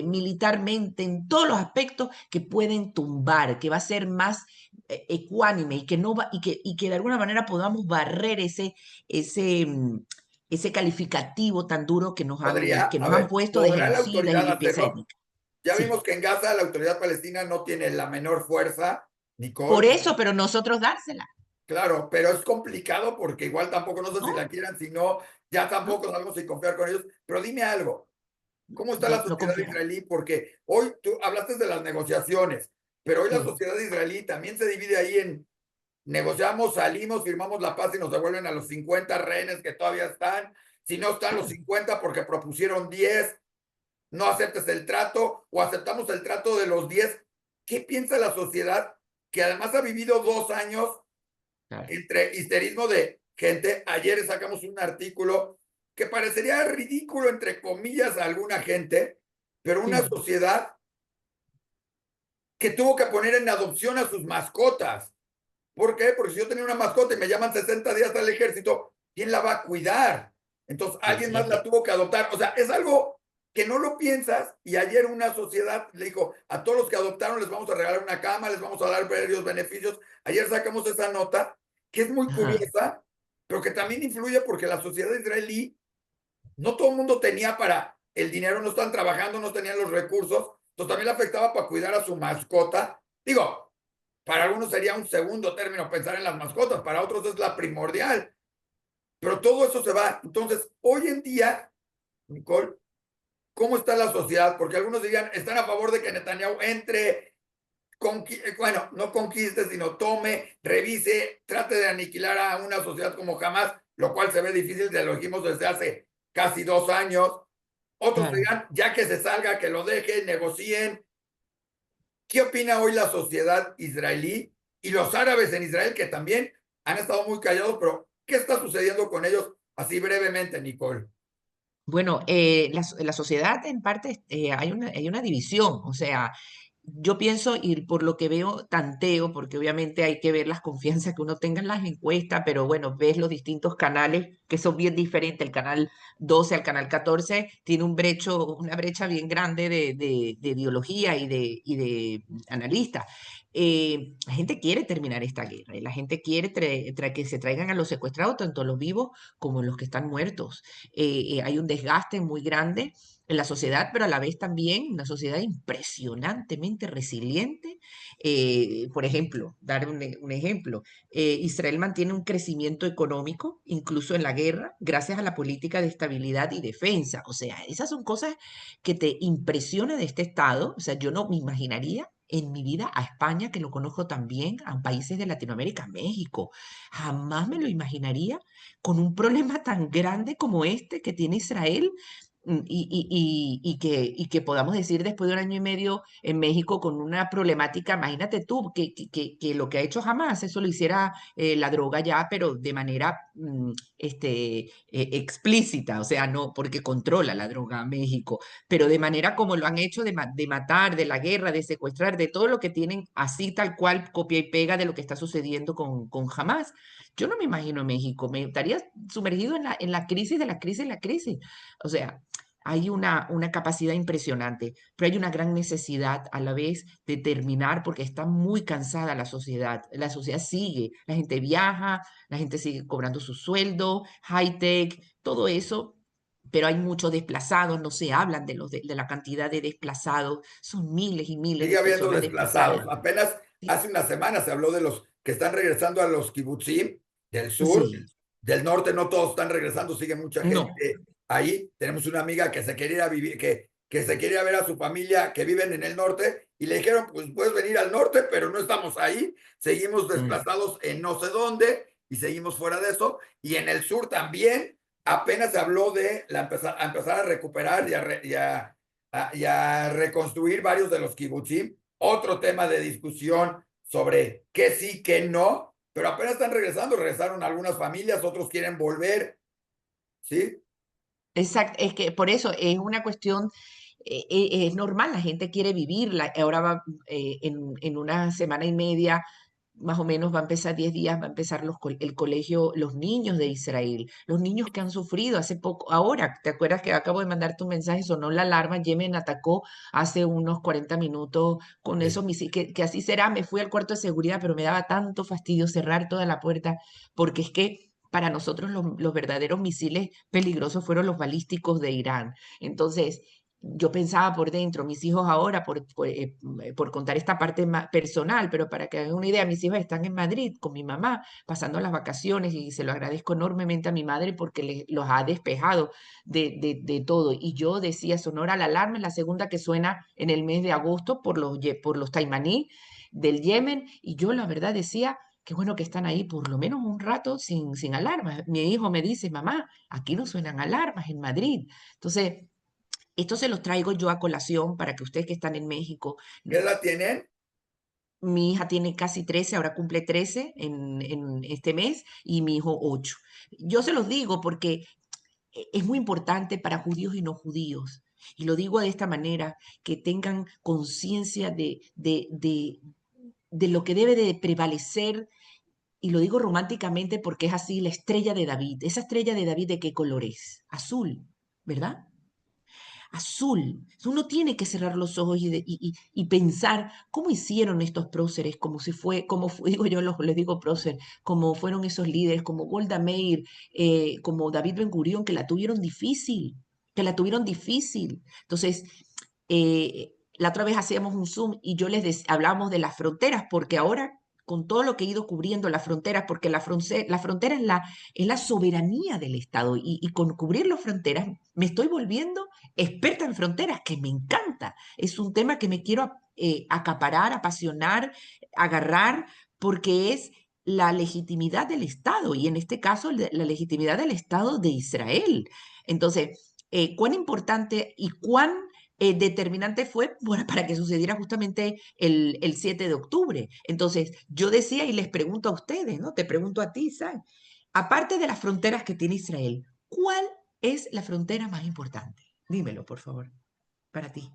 militarmente, en todos los aspectos que pueden tumbar, que va a ser más ecuánime y que, no va, y que de alguna manera podamos barrer ese, ese calificativo tan duro Podría, que a nos han ver, puesto de ¿podrá la genocidas y autoridad limpieza hacerlo? étnica. Ya vimos Sí, que en Gaza la autoridad palestina no tiene la menor fuerza, por Nicole. eso, pero nosotros dársela, Claro, pero es complicado porque igual tampoco no sé si ¿no? la quieran, si no, ya ¿No? tampoco sabemos si confiar con ellos. Pero dime algo, ¿cómo está la No, no sociedad confiarán. israelí? Porque hoy tú hablaste de las negociaciones, pero hoy la Sí. sociedad israelí también se divide ahí en negociamos, salimos, firmamos la paz y nos devuelven a los 50 rehenes que todavía están. Si no están los 50 porque propusieron 10, no aceptes el trato o aceptamos el trato de los 10. ¿Qué piensa la sociedad que además ha vivido 2 años Claro. entre histerismo de gente? Ayer sacamos un artículo que parecería ridículo, entre comillas, a alguna gente, pero una Sí. sociedad que tuvo que poner en adopción a sus mascotas. ¿Por qué? Porque si yo tenía una mascota y me llaman 60 días al ejército, ¿quién la va a cuidar? Entonces Sí, alguien más la tuvo que adoptar. O sea, es algo que no lo piensas. Y ayer una sociedad le dijo, a todos los que adoptaron les vamos a regalar una cama, les vamos a dar varios beneficios. Ayer sacamos esa nota, que es muy Ajá. curiosa, pero que también influye porque la sociedad israelí, no todo el mundo tenía para el dinero, no están trabajando, no tenían los recursos. Entonces también le afectaba para cuidar a su mascota. Digo, para algunos sería un segundo término pensar en las mascotas, para otros es la primordial, pero todo eso se va. Entonces, hoy en día, Nicole, ¿cómo está la sociedad? Porque algunos dirían, están a favor de que Netanyahu entre, bueno, no conquiste, sino tome, revise, trate de aniquilar a una sociedad como jamás, lo cual se ve difícil, ya lo dijimos desde hace casi 2 años. Otros Claro. dirán, ya que se salga, que lo dejen, negocien. ¿Qué opina hoy la sociedad israelí y los árabes en Israel que también han estado muy callados, pero qué está sucediendo con ellos? Así brevemente, Nicole. Bueno, la sociedad en parte hay una división, o sea, yo pienso y por lo que veo tanteo, porque obviamente hay que ver las confianzas que uno tenga en las encuestas, pero bueno, ves los distintos canales que son bien diferentes, el canal 12 al canal 14 tiene una brecha bien grande de ideología y de analistas. La gente quiere terminar esta guerra y la gente quiere que se traigan a los secuestrados, tanto los vivos como los que están muertos. Hay un desgaste muy grande. en la sociedad, pero a la vez también una sociedad impresionantemente resiliente. Por ejemplo, dar un ejemplo, Israel mantiene un crecimiento económico, incluso en la guerra, gracias a la política de estabilidad y defensa. O sea, esas son cosas que te impresionan de este Estado. O sea, yo no me imaginaría en mi vida a España, que lo conozco también, a países de Latinoamérica, México. Jamás me lo imaginaría con un problema tan grande como este que tiene Israel. Y que podamos decir después de un año y medio en México con una problemática, imagínate tú, que lo que ha hecho jamás, eso lo hiciera la droga ya, pero de manera explícita, o sea, no porque controla la droga México, pero de manera como lo han hecho de matar, de la guerra, de secuestrar, de todo lo que tienen, así tal cual, copia y pega de lo que está sucediendo con Hamas. Yo no me imagino México, me estaría sumergido en la crisis de la crisis de la crisis. O sea, hay una capacidad impresionante, pero hay una gran necesidad a la vez de terminar porque está muy cansada la sociedad. La sociedad sigue, la gente viaja, la gente sigue cobrando su sueldo, high tech, todo eso, pero hay muchos desplazados, no se hablan de la cantidad de desplazados, son miles y miles de Sigue habiendo personas desplazados. desplazadas. Apenas Sí, hace una semana se habló de los que están regresando a los kibutzim del sur, sí, del norte no todos están regresando, sigue mucha no. gente ahí. Tenemos una amiga que se quería ir a vivir, que se quería ver a su familia que viven en el norte y le dijeron, pues puedes venir al norte, pero no estamos ahí, seguimos Mm. desplazados en no sé dónde y seguimos fuera de eso. Y en el sur también apenas se habló de empezar a recuperar y a reconstruir varios de los kibutzim. Otro tema de discusión sobre qué sí, qué no, pero apenas están regresando, regresaron algunas familias, otros quieren volver, ¿sí? Exacto, es que por eso es una cuestión, es normal, la gente quiere vivir, ahora va en una semana y media, más o menos va a empezar 10 días, va a empezar el colegio, los niños de Israel, los niños que han sufrido hace poco, ahora, ¿te acuerdas que acabo de mandarte un mensaje? Sonó la alarma, Yemen atacó hace unos 40 minutos con Sí. esos misiles, que así será, me fui al cuarto de seguridad, pero me daba tanto fastidio cerrar toda la puerta, porque es que para nosotros los verdaderos misiles peligrosos fueron los balísticos de Irán. Entonces, yo pensaba por dentro, mis hijos ahora, por contar esta parte más personal, pero para que hagan una idea, mis hijos están en Madrid con mi mamá, pasando las vacaciones y se lo agradezco enormemente a mi madre porque los ha despejado de todo. Y yo decía, sonora la alarma, es la segunda que suena en el mes de agosto por los taimaní del Yemen, y yo la verdad decía, qué bueno que están ahí por lo menos un rato sin alarmas. Mi hijo me dice, mamá, aquí no suenan alarmas en Madrid. Entonces, esto se los traigo yo a colación para que ustedes que están en México, ¿Qué edad tienen? mi hija tiene casi 13, ahora cumple 13 en este mes, y mi hijo 8. Yo se los digo porque es muy importante para judíos y no judíos. Y lo digo de esta manera, que tengan conciencia de lo que debe de prevalecer, y lo digo románticamente porque es así, la estrella de David. Esa estrella de David, ¿de qué color es? Azul, ¿verdad? Azul. Uno tiene que cerrar los ojos y pensar cómo hicieron estos próceres, como si fue, digo yo, les digo prócer, como fueron esos líderes, como Golda Meir, como David Ben Gurión, que la tuvieron difícil, que la tuvieron difícil. Entonces, la otra vez hacíamos un Zoom y yo hablábamos de las fronteras, porque ahora con todo lo que he ido cubriendo las fronteras, porque la frontera es la soberanía del Estado, y con cubrir las fronteras me estoy volviendo experta en fronteras, que me encanta. Es un tema que me quiero acaparar, apasionar, agarrar, porque es la legitimidad del Estado, y en este caso la legitimidad del Estado de Israel. Entonces, cuán importante y cuán determinante fue para que sucediera justamente el 7 de octubre. Entonces, yo decía y les pregunto a ustedes, ¿no? Te pregunto a ti, ¿sabes? Aparte de las fronteras que tiene Israel, ¿cuál es la frontera más importante? Dímelo, por favor, para ti.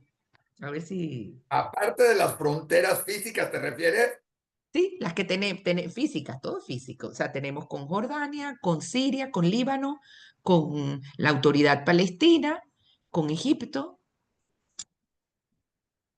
A ver si... Aparte de las fronteras físicas, ¿te refieres? Sí, las que tenemos físicas, todo físico. O sea, tenemos con Jordania, con Siria, con Líbano, con la autoridad palestina, con Egipto.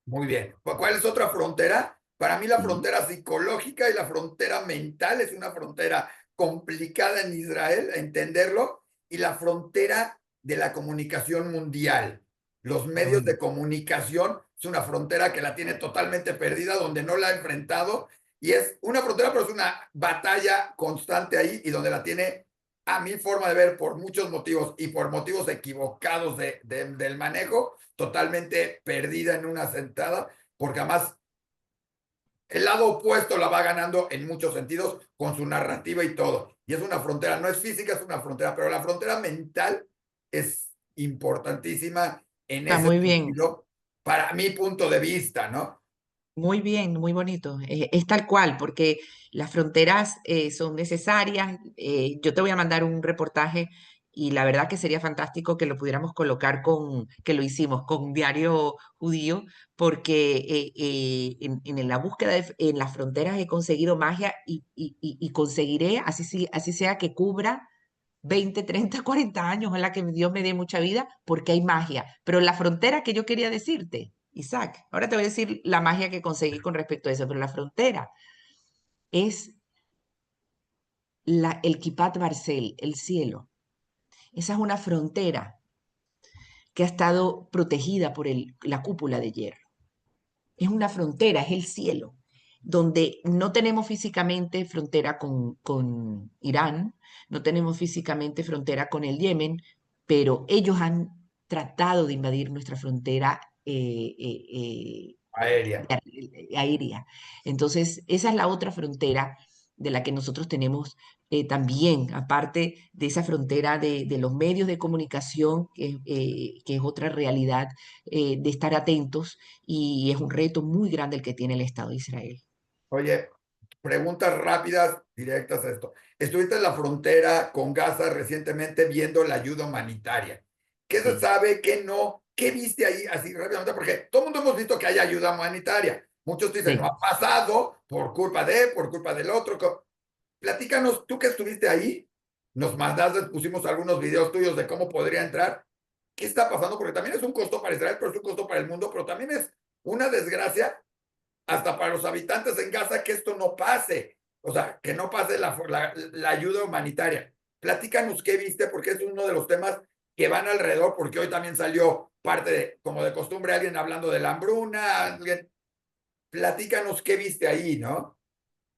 Muy bien. ¿Cuál es otra frontera? Para mí la Sí. frontera psicológica y la frontera mental es una frontera complicada en Israel, entenderlo, y la frontera de la comunicación mundial. los Qué medios de bonito. comunicación. Es una frontera que la tiene totalmente perdida, donde no la ha enfrentado. Y es una frontera, pero es una batalla constante ahí y donde la tiene, a mi forma de ver, por muchos motivos y por motivos equivocados del manejo, totalmente perdida en una sentada, porque además el lado opuesto la va ganando en muchos sentidos con su narrativa y todo. Y es una frontera, no es física, es una frontera, pero la frontera mental es importantísima en Está ese muy bien. sentido, para mi punto de vista, ¿no? Muy bien, muy bonito. Es tal cual, porque las fronteras son necesarias. Yo te voy a mandar un reportaje y la verdad que sería fantástico que lo pudiéramos colocar que lo hicimos con Diario Judío, porque en la búsqueda en las fronteras he conseguido magia y conseguiré, así sea que cubra 20, 30, 40 años, ojalá que Dios me dé mucha vida, porque hay magia. Pero la frontera que yo quería decirte, Isaac, ahora te voy a decir la magia que conseguí con respecto a eso, pero la frontera es el Kipat Barcel, el cielo. Esa es una frontera que ha estado protegida por la cúpula de hierro. Es una frontera, es el cielo, donde no tenemos físicamente frontera con Irán, no tenemos físicamente frontera con el Yemen, pero ellos han tratado de invadir nuestra frontera Aérea. aérea. Entonces, esa es la otra frontera de la que nosotros tenemos también, aparte de esa frontera de los medios de comunicación, que es otra realidad de estar atentos y es un reto muy grande el que tiene el Estado de Israel. Oye, preguntas rápidas, directas a esto. Estuviste en la frontera con Gaza recientemente viendo la ayuda humanitaria. ¿Qué se Sí, sabe? ¿Qué no? ¿Qué viste ahí así rápidamente? Porque todo el mundo hemos visto que hay ayuda humanitaria. Muchos dicen, no sí. ha pasado por culpa del otro. Platícanos, tú que estuviste ahí, nos mandaste, pusimos algunos videos tuyos de cómo podría entrar. ¿Qué está pasando? Porque también es un costo para Israel, pero es un costo para el mundo, pero también es una desgracia hasta para los habitantes en Gaza que esto no pase, o sea, que no pase la ayuda humanitaria. Platícanos qué viste, porque es uno de los temas que van alrededor, porque hoy también salió parte de, como de costumbre, alguien hablando de la hambruna, alguien, platícanos qué viste ahí, ¿no?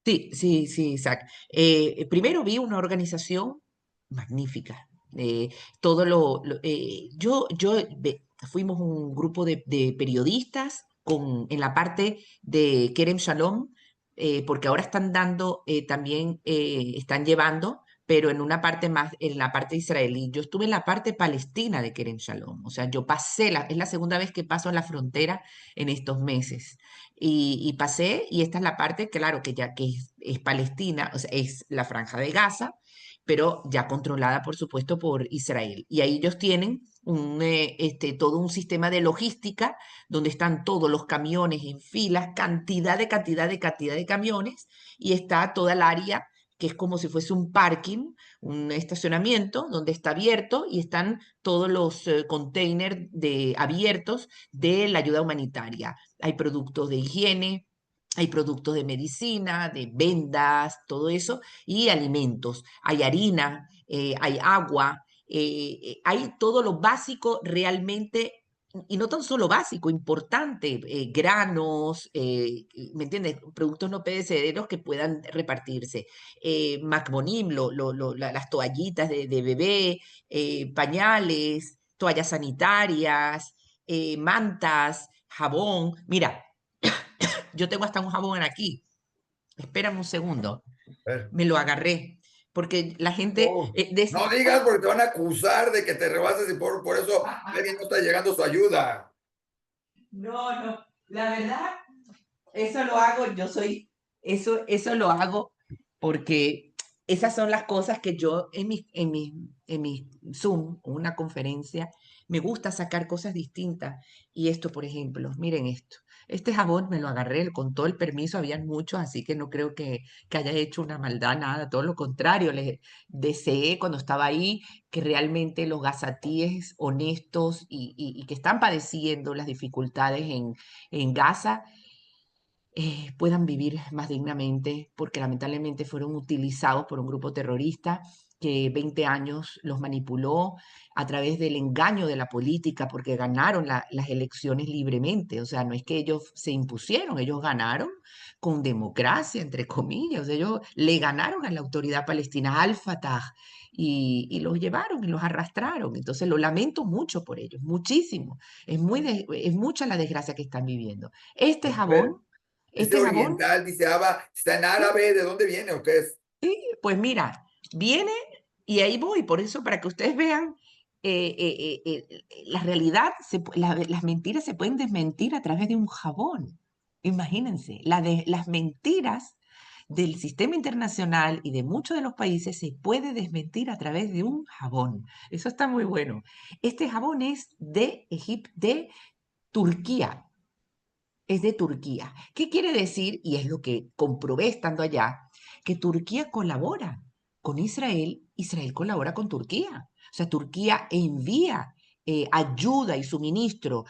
Sí, sí, sí, Isaac. Primero vi una organización magnífica. Todo fuimos un grupo de periodistas en la parte de Kerem Shalom, porque ahora están dando, también están llevando, pero en una parte más, en la parte israelí. Yo estuve en la parte palestina de Kerem Shalom, o sea, es la segunda vez que paso la frontera en estos meses. Y pasé, y esta es la parte, claro, que ya que es Palestina, o sea, es la franja de Gaza, pero ya controlada, por supuesto, por Israel. Y ahí ellos tienen todo un sistema de logística donde están todos los camiones en filas, cantidad de camiones, y está toda el área que es como si fuese un parking, un estacionamiento donde está abierto y están todos los containers abiertos de la ayuda humanitaria. Hay productos de higiene, hay productos de medicina, de vendas, todo eso, y alimentos. Hay harina, hay agua, hay todo lo básico realmente, y no tan solo básico, importante, granos, ¿me entiendes? Productos no perecederos que puedan repartirse. Macmonim, las toallitas de bebé, pañales, toallas sanitarias, mantas, jabón. Mira, yo tengo hasta un jabón aquí. Espérame un segundo. A ver. Me lo agarré. Porque la gente Oh, no digas porque te van a acusar de que te rebases y por eso alguien no está llegando su ayuda. no, no, la verdad, eso lo hago, eso lo hago porque esas son las cosas que yo en mi Zoom, una conferencia, me gusta sacar cosas distintas. Y esto, por ejemplo, miren esto. Este jabón me lo agarré con todo el permiso, habían muchos, así que no creo que haya hecho una maldad, nada, todo lo contrario, les deseé cuando estaba ahí que realmente los gazatíes honestos y que están padeciendo las dificultades en Gaza puedan vivir más dignamente, porque lamentablemente fueron utilizados por un grupo terrorista que 20 años los manipuló a través del engaño de la política, porque ganaron las elecciones libremente. O sea, no es que ellos se impusieron, ellos ganaron con democracia, entre comillas. O sea, ellos le ganaron a la autoridad palestina, al Fatah, y los llevaron y los arrastraron. Entonces, lo lamento mucho por ellos, muchísimo. Es mucha la desgracia que están viviendo. Este A ver, jabón, dice este jabón, oriental, dice Aba, está en sí, árabe, ¿de dónde viene o qué es? sí, pues mira, viene y ahí voy, por eso para que ustedes vean, la realidad, las mentiras se pueden desmentir a través de un jabón. Imagínense, las mentiras del sistema internacional y de muchos de los países se puede desmentir a través de un jabón. Eso está muy bueno. Este jabón es de Egipto, de Turquía. Es de Turquía. ¿Qué quiere decir? Y es lo que comprobé estando allá, que Turquía colabora con Israel, Israel colabora con Turquía. O sea, Turquía envía ayuda y suministro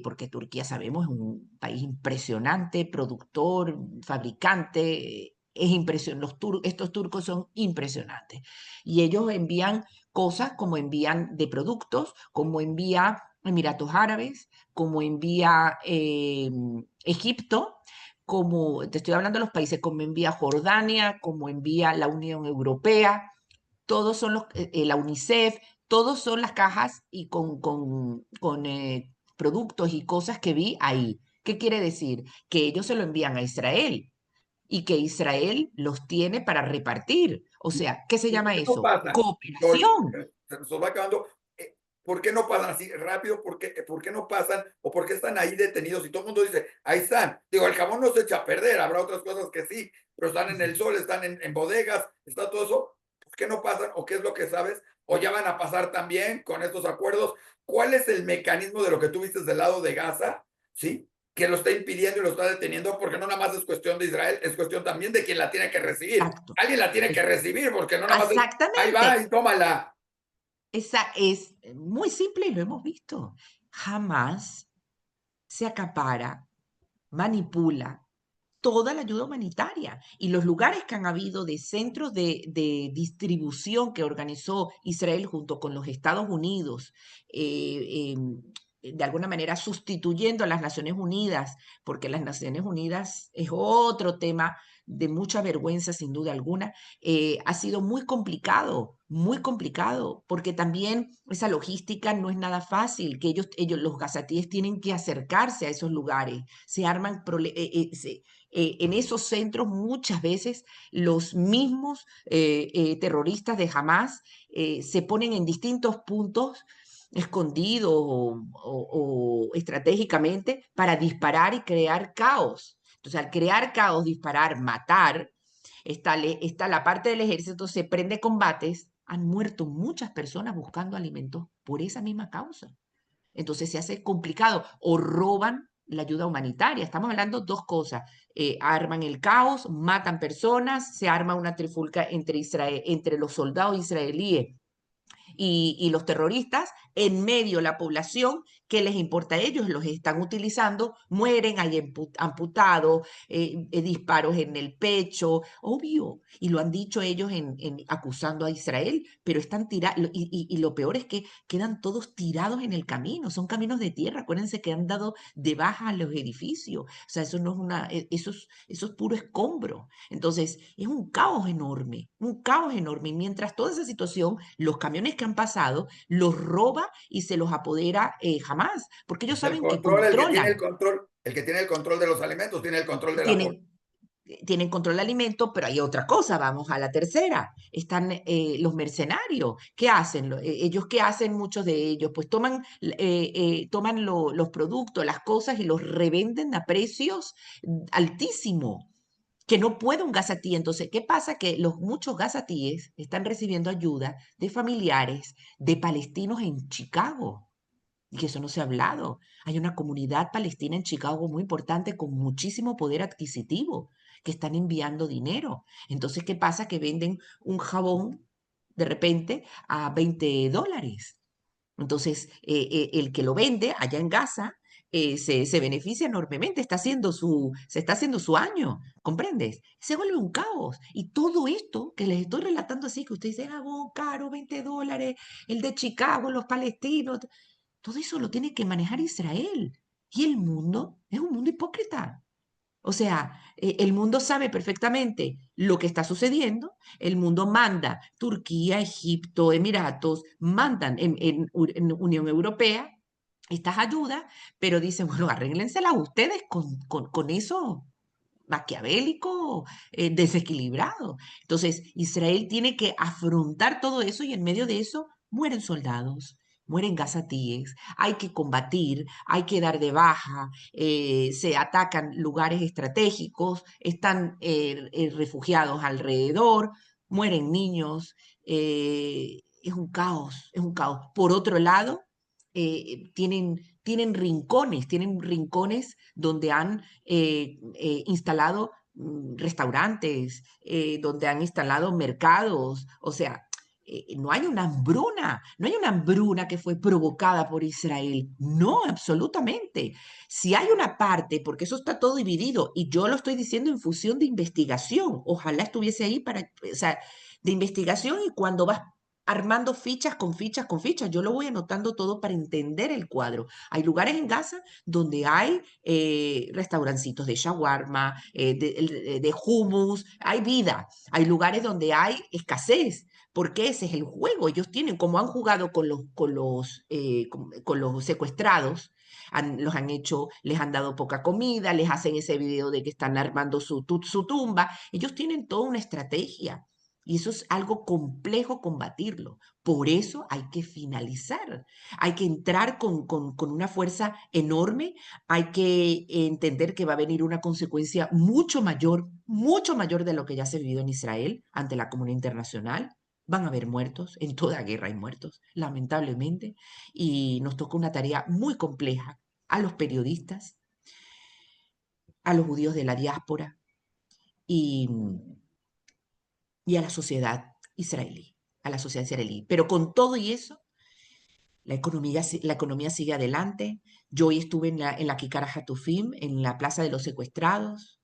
porque Turquía sabemos es un país impresionante, productor, fabricante, es impresionante, estos turcos son impresionantes. Y ellos envían cosas como envían de productos, como envía Emiratos Árabes, como envía Egipto, como te estoy hablando de los países, como envía Jordania, como envía la Unión Europea, todos son la UNICEF, todos son las cajas y con productos y cosas que vi ahí. ¿Qué quiere decir? Que ellos se lo envían a Israel y que Israel los tiene para repartir. O sea, ¿qué se ¿Y por llama qué no eso? pasan? George, Cooperación. se nos va acabando. ¿Por qué no pasan así rápido? ¿Por qué no pasan? ¿O por qué están ahí detenidos? Y todo el mundo dice, ahí están. Digo, el jamón no se echa a perder, habrá otras cosas que sí, pero están en el sol, están en bodegas, está todo eso. ¿Por qué no pasan? ¿O qué es lo que sabes? ¿O ya van a pasar también con estos acuerdos? ¿Cuál es el mecanismo de lo que tú viste del lado de Gaza? ¿Sí? Que lo está impidiendo y lo está deteniendo, porque no nada más es cuestión de Israel, es cuestión también de quien la tiene que recibir. Exacto. Alguien la tiene que Es- recibir, porque no nada más es, ahí va Exactamente. y tómala. Esa es muy simple y lo hemos visto. Jamás se acapara, manipula toda la ayuda humanitaria. Y los lugares que han habido de centros de distribución que organizó Israel junto con los Estados Unidos, de alguna manera sustituyendo a las Naciones Unidas, porque las Naciones Unidas es otro tema de mucha vergüenza, sin duda alguna, ha sido muy complicado, porque también esa logística no es nada fácil, que los gazatíes tienen que acercarse a esos lugares, se arman en esos centros muchas veces los mismos terroristas de Hamas se ponen en distintos puntos escondidos o estratégicamente para disparar y crear caos. Entonces, al crear caos, disparar, matar, está la parte del ejército, se prende combates, han muerto muchas personas buscando alimentos por esa misma causa. Entonces se hace complicado o roban la ayuda humanitaria. Estamos hablando dos cosas. Arman el caos, matan personas, se arma una trifulca entre los soldados israelíes y los terroristas, en medio de la población, ¿qué les importa a ellos? Los están utilizando, mueren, hay amputados, disparos en el pecho, obvio, y lo han dicho ellos acusando a Israel, pero están tirados, y lo peor es que quedan todos tirados en el camino, son caminos de tierra, acuérdense que han dado de baja a los edificios, o sea, eso no es eso es puro escombro. Entonces, es un caos enorme. Y mientras toda esa situación, los camiones que han pasado, los roba y se los apodera jamás, porque ellos Es el saben que control, el que tiene el controlan, control, el que tiene el control de los alimentos, tiene el control de la fuerza. tienen, tienen control del alimento, pero hay otra cosa, vamos a la tercera. Están los mercenarios. ¿Qué hacen? Ellos, ¿qué hacen muchos de ellos? Pues toman los productos, las cosas y los revenden a precios altísimos que no puede un gazatí. Entonces, ¿qué pasa? Que muchos gazatíes están recibiendo ayuda de familiares de palestinos en Chicago. Y que eso no se ha hablado. Hay una comunidad palestina en Chicago muy importante con muchísimo poder adquisitivo que están enviando dinero. Entonces, ¿qué pasa? Que venden un jabón de repente a $20. Entonces, el que lo vende allá en Gaza se beneficia enormemente, se está haciendo su año, ¿comprendes? Se vuelve un caos. Y todo esto que les estoy relatando así, que ustedes dicen, ah, bueno, caro, $20, el de Chicago, los palestinos, todo eso lo tiene que manejar Israel. Y el mundo es un mundo hipócrita. O sea, el mundo sabe perfectamente lo que está sucediendo. El mundo manda, Turquía, Egipto, Emiratos, mandan en Unión Europea estas ayudas, pero dicen, bueno, arréglenselas ustedes con eso maquiavélico, desequilibrado. Entonces, Israel tiene que afrontar todo eso y en medio de eso mueren soldados, mueren gazatíes, hay que combatir, hay que dar de baja, se atacan lugares estratégicos, están refugiados alrededor, mueren niños, es un caos, es un caos. Por otro lado, tienen rincones donde han instalado restaurantes, donde han instalado mercados, o sea, no hay una hambruna, no hay una hambruna que fue provocada por Israel, no, absolutamente. Si hay una parte, porque eso está todo dividido, y yo lo estoy diciendo en función de investigación, ojalá estuviese ahí para, o sea, de investigación y cuando vas armando fichas con fichas con fichas. Yo lo voy anotando todo para entender el cuadro. Hay lugares en Gaza donde hay restaurancitos de shawarma, de hummus, hay vida. Hay lugares donde hay escasez, porque ese es el juego. Ellos tienen, como han jugado con los secuestrados, los han hecho, les han dado poca comida, les hacen ese video de que están armando su tumba. Ellos tienen toda una estrategia. Y eso es algo complejo combatirlo. Por eso hay que finalizar. Hay que entrar con una fuerza enorme. Hay que entender que va a venir una consecuencia mucho mayor de lo que ya se ha vivido en Israel ante la comunidad internacional. Van a haber muertos, en toda guerra hay muertos, lamentablemente. Y nos toca una tarea muy compleja a los periodistas, a los judíos de la diáspora y y a la sociedad israelí, a la sociedad israelí. Pero con todo y eso, la economía sigue adelante. Yo hoy estuve en la Kikara Hatufim, en la Plaza de los Secuestrados.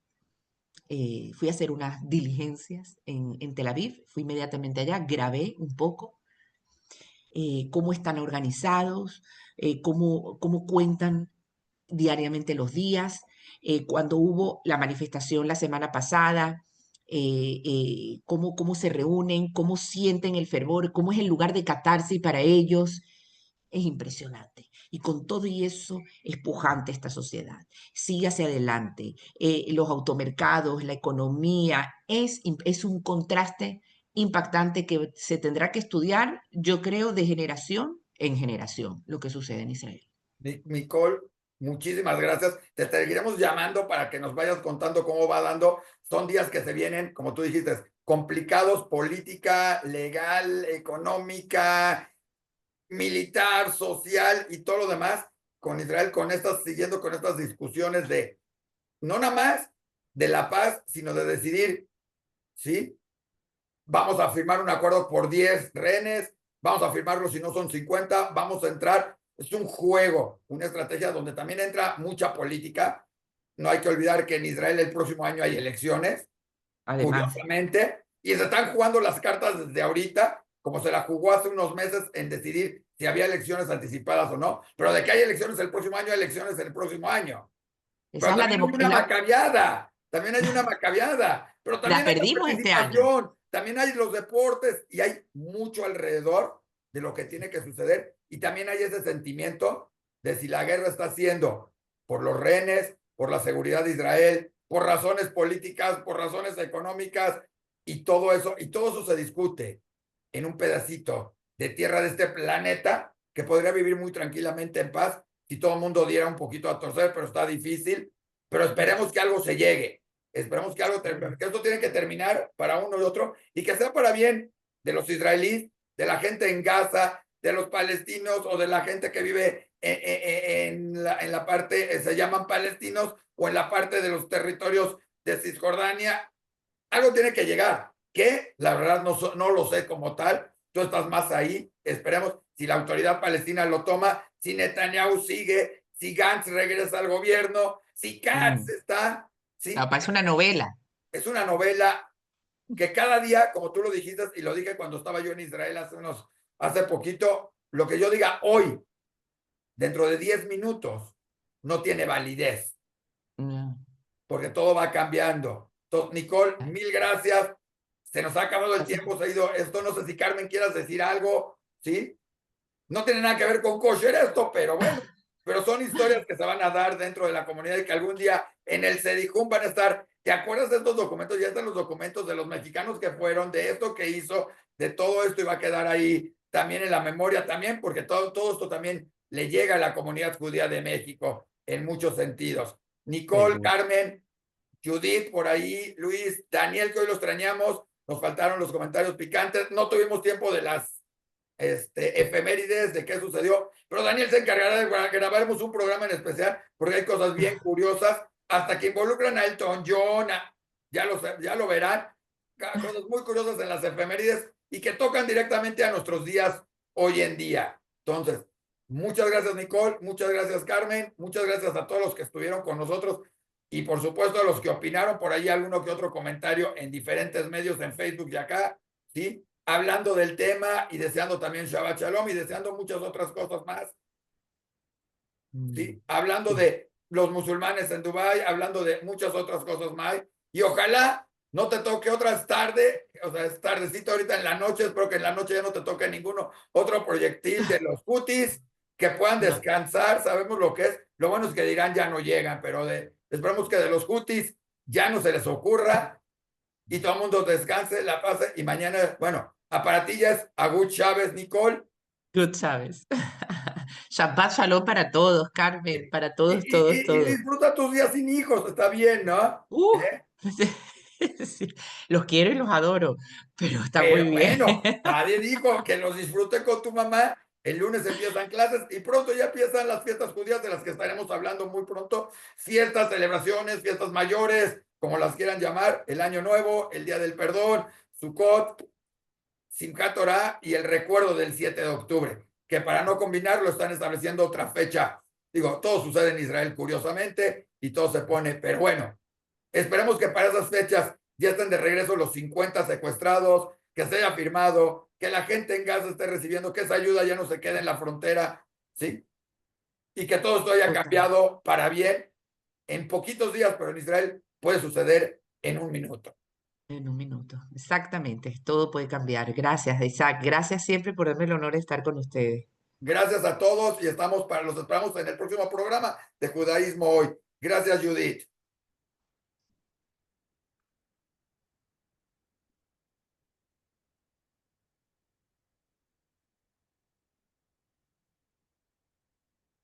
Fui a hacer unas diligencias en Tel Aviv, fui inmediatamente allá, grabé un poco cómo están organizados, cómo cuentan diariamente los días. Cuando hubo la manifestación la semana pasada, cómo se reúnen, cómo sienten el fervor, cómo es el lugar de catarsis para ellos. Es impresionante. Y con todo y eso, es pujante esta sociedad. Sigue hacia adelante. Los automercados, la economía, es un contraste impactante que se tendrá que estudiar, yo creo, de generación en generación, lo que sucede en Israel. Nicole, muchísimas gracias. Te seguiremos llamando para que nos vayas contando cómo va dando. Son días que se vienen, como tú dijiste, complicados, política, legal, económica, militar, social y todo lo demás con Israel, siguiendo con estas discusiones de no nada más de la paz, sino de decidir, ¿sí? Vamos a firmar un acuerdo por 10 rehenes, vamos a firmarlo si no son 50, vamos a entrar. Es un juego, una estrategia donde también entra mucha política. No hay que olvidar que en Israel el próximo año hay elecciones, Además, curiosamente, y se están jugando las cartas desde ahorita, como se la jugó hace unos meses en decidir si había elecciones anticipadas o no, pero de que hay elecciones el próximo año, hay elecciones el próximo año. esa Pero es la también hay una democracia. macabeada, también hay una macabeada, pero La también hay la perdimos este año. participación, también hay los deportes y hay mucho alrededor de lo que tiene que suceder y también hay ese sentimiento de si la guerra está siendo por los rehenes, por la seguridad de Israel, por razones políticas, por razones económicas y todo eso se discute en un pedacito de tierra de este planeta que podría vivir muy tranquilamente en paz si todo el mundo diera un poquito a torcer, pero está difícil. Pero esperemos que algo se llegue. Esperemos que que esto tiene que terminar para uno y otro y que sea para bien de los israelíes, de la gente en Gaza, de los palestinos o de la gente que vive en la parte, se llaman palestinos, o en la parte de los territorios de Cisjordania. Algo tiene que llegar, que la verdad no lo sé como tal. Tú estás más ahí. Esperemos si la autoridad palestina lo toma, si Netanyahu sigue, si Gantz regresa al gobierno, si Katz Mm. está, ¿sí? Parece una novela. Es una novela que cada día, como tú lo dijiste, y lo dije cuando estaba yo en Israel hace poquito, lo que yo diga hoy, dentro de 10 minutos, no tiene validez, Mm. porque todo va cambiando. Entonces, Nicole, mil gracias. Se nos ha acabado el tiempo, se ha ido esto. No sé si Carmen quieras decir algo, ¿sí? No tiene nada que ver con kosher esto, pero bueno, pero son historias que se van a dar dentro de la comunidad y que algún día en el Sedijum van a estar. ¿Te acuerdas de estos documentos? Ya están los documentos de los mexicanos que fueron, de esto que hizo, de todo esto, y va a quedar ahí también en la memoria también, porque todo esto también le llega a la comunidad judía de México en muchos sentidos. Nicole, Seguro. Carmen, Judith por ahí, Luis, Daniel, que hoy los extrañamos, nos faltaron los comentarios picantes, no tuvimos tiempo de las efemérides de qué sucedió, pero Daniel se encargará de grabarnos un programa en especial porque hay cosas bien curiosas, hasta que involucran a Elton John, ya lo verán, cosas muy curiosas en las efemérides y que tocan directamente a nuestros días hoy en día. Entonces, muchas gracias Nicole, muchas gracias Carmen, muchas gracias a todos los que estuvieron con nosotros y por supuesto a los que opinaron por ahí alguno que otro comentario en diferentes medios en Facebook y acá, ¿sí? Hablando del tema y deseando también Shabbat Shalom y deseando muchas otras cosas más, ¿sí? Hablando Sí. de los musulmanes en Dubái, hablando de muchas otras cosas más. Y ojalá no te toque otras tarde, o sea, es tardecito ahorita en la noche, espero que en la noche ya no te toque ninguno otro proyectil de los cutis, que puedan No. descansar, sabemos lo que es. Lo bueno es que dirán ya no llegan, pero esperemos que de los cutis ya no se les ocurra y todo el mundo descanse, la pase y mañana, bueno, para ti ya es Agut Chávez, Nicole. Tú sabes. Shabbat Shalom para todos, Carmen, para todos, todos, Y todos. disfruta tus días sin hijos, está bien, ¿no? Uh, ¿Eh? sí, los quiero y los adoro, pero está muy Pero bien. bueno, nadie dijo que los disfrute con tu mamá. El lunes empiezan clases y pronto ya empiezan las fiestas judías de las que estaremos hablando muy pronto. Fiestas, celebraciones, fiestas mayores, como las quieran llamar, el Año Nuevo, el Día del Perdón, Sukkot, Simchat Torah y el recuerdo del 7 de octubre, que para no combinarlo están estableciendo otra fecha. Digo, todo sucede en Israel curiosamente y todo se pone, pero bueno, esperemos que para esas fechas ya estén de regreso los 50 secuestrados, que se haya firmado, que la gente en Gaza esté recibiendo, que esa ayuda ya no se quede en la frontera, ¿sí? Y que todo esto haya Total, cambiado para bien en poquitos días, pero en Israel puede suceder en un minuto. en un minuto. Exactamente, todo puede cambiar. Gracias, Isaac. Gracias siempre por darme el honor de estar con ustedes. Gracias a todos y los esperamos en el próximo programa de Judaísmo Hoy. Gracias, Judith.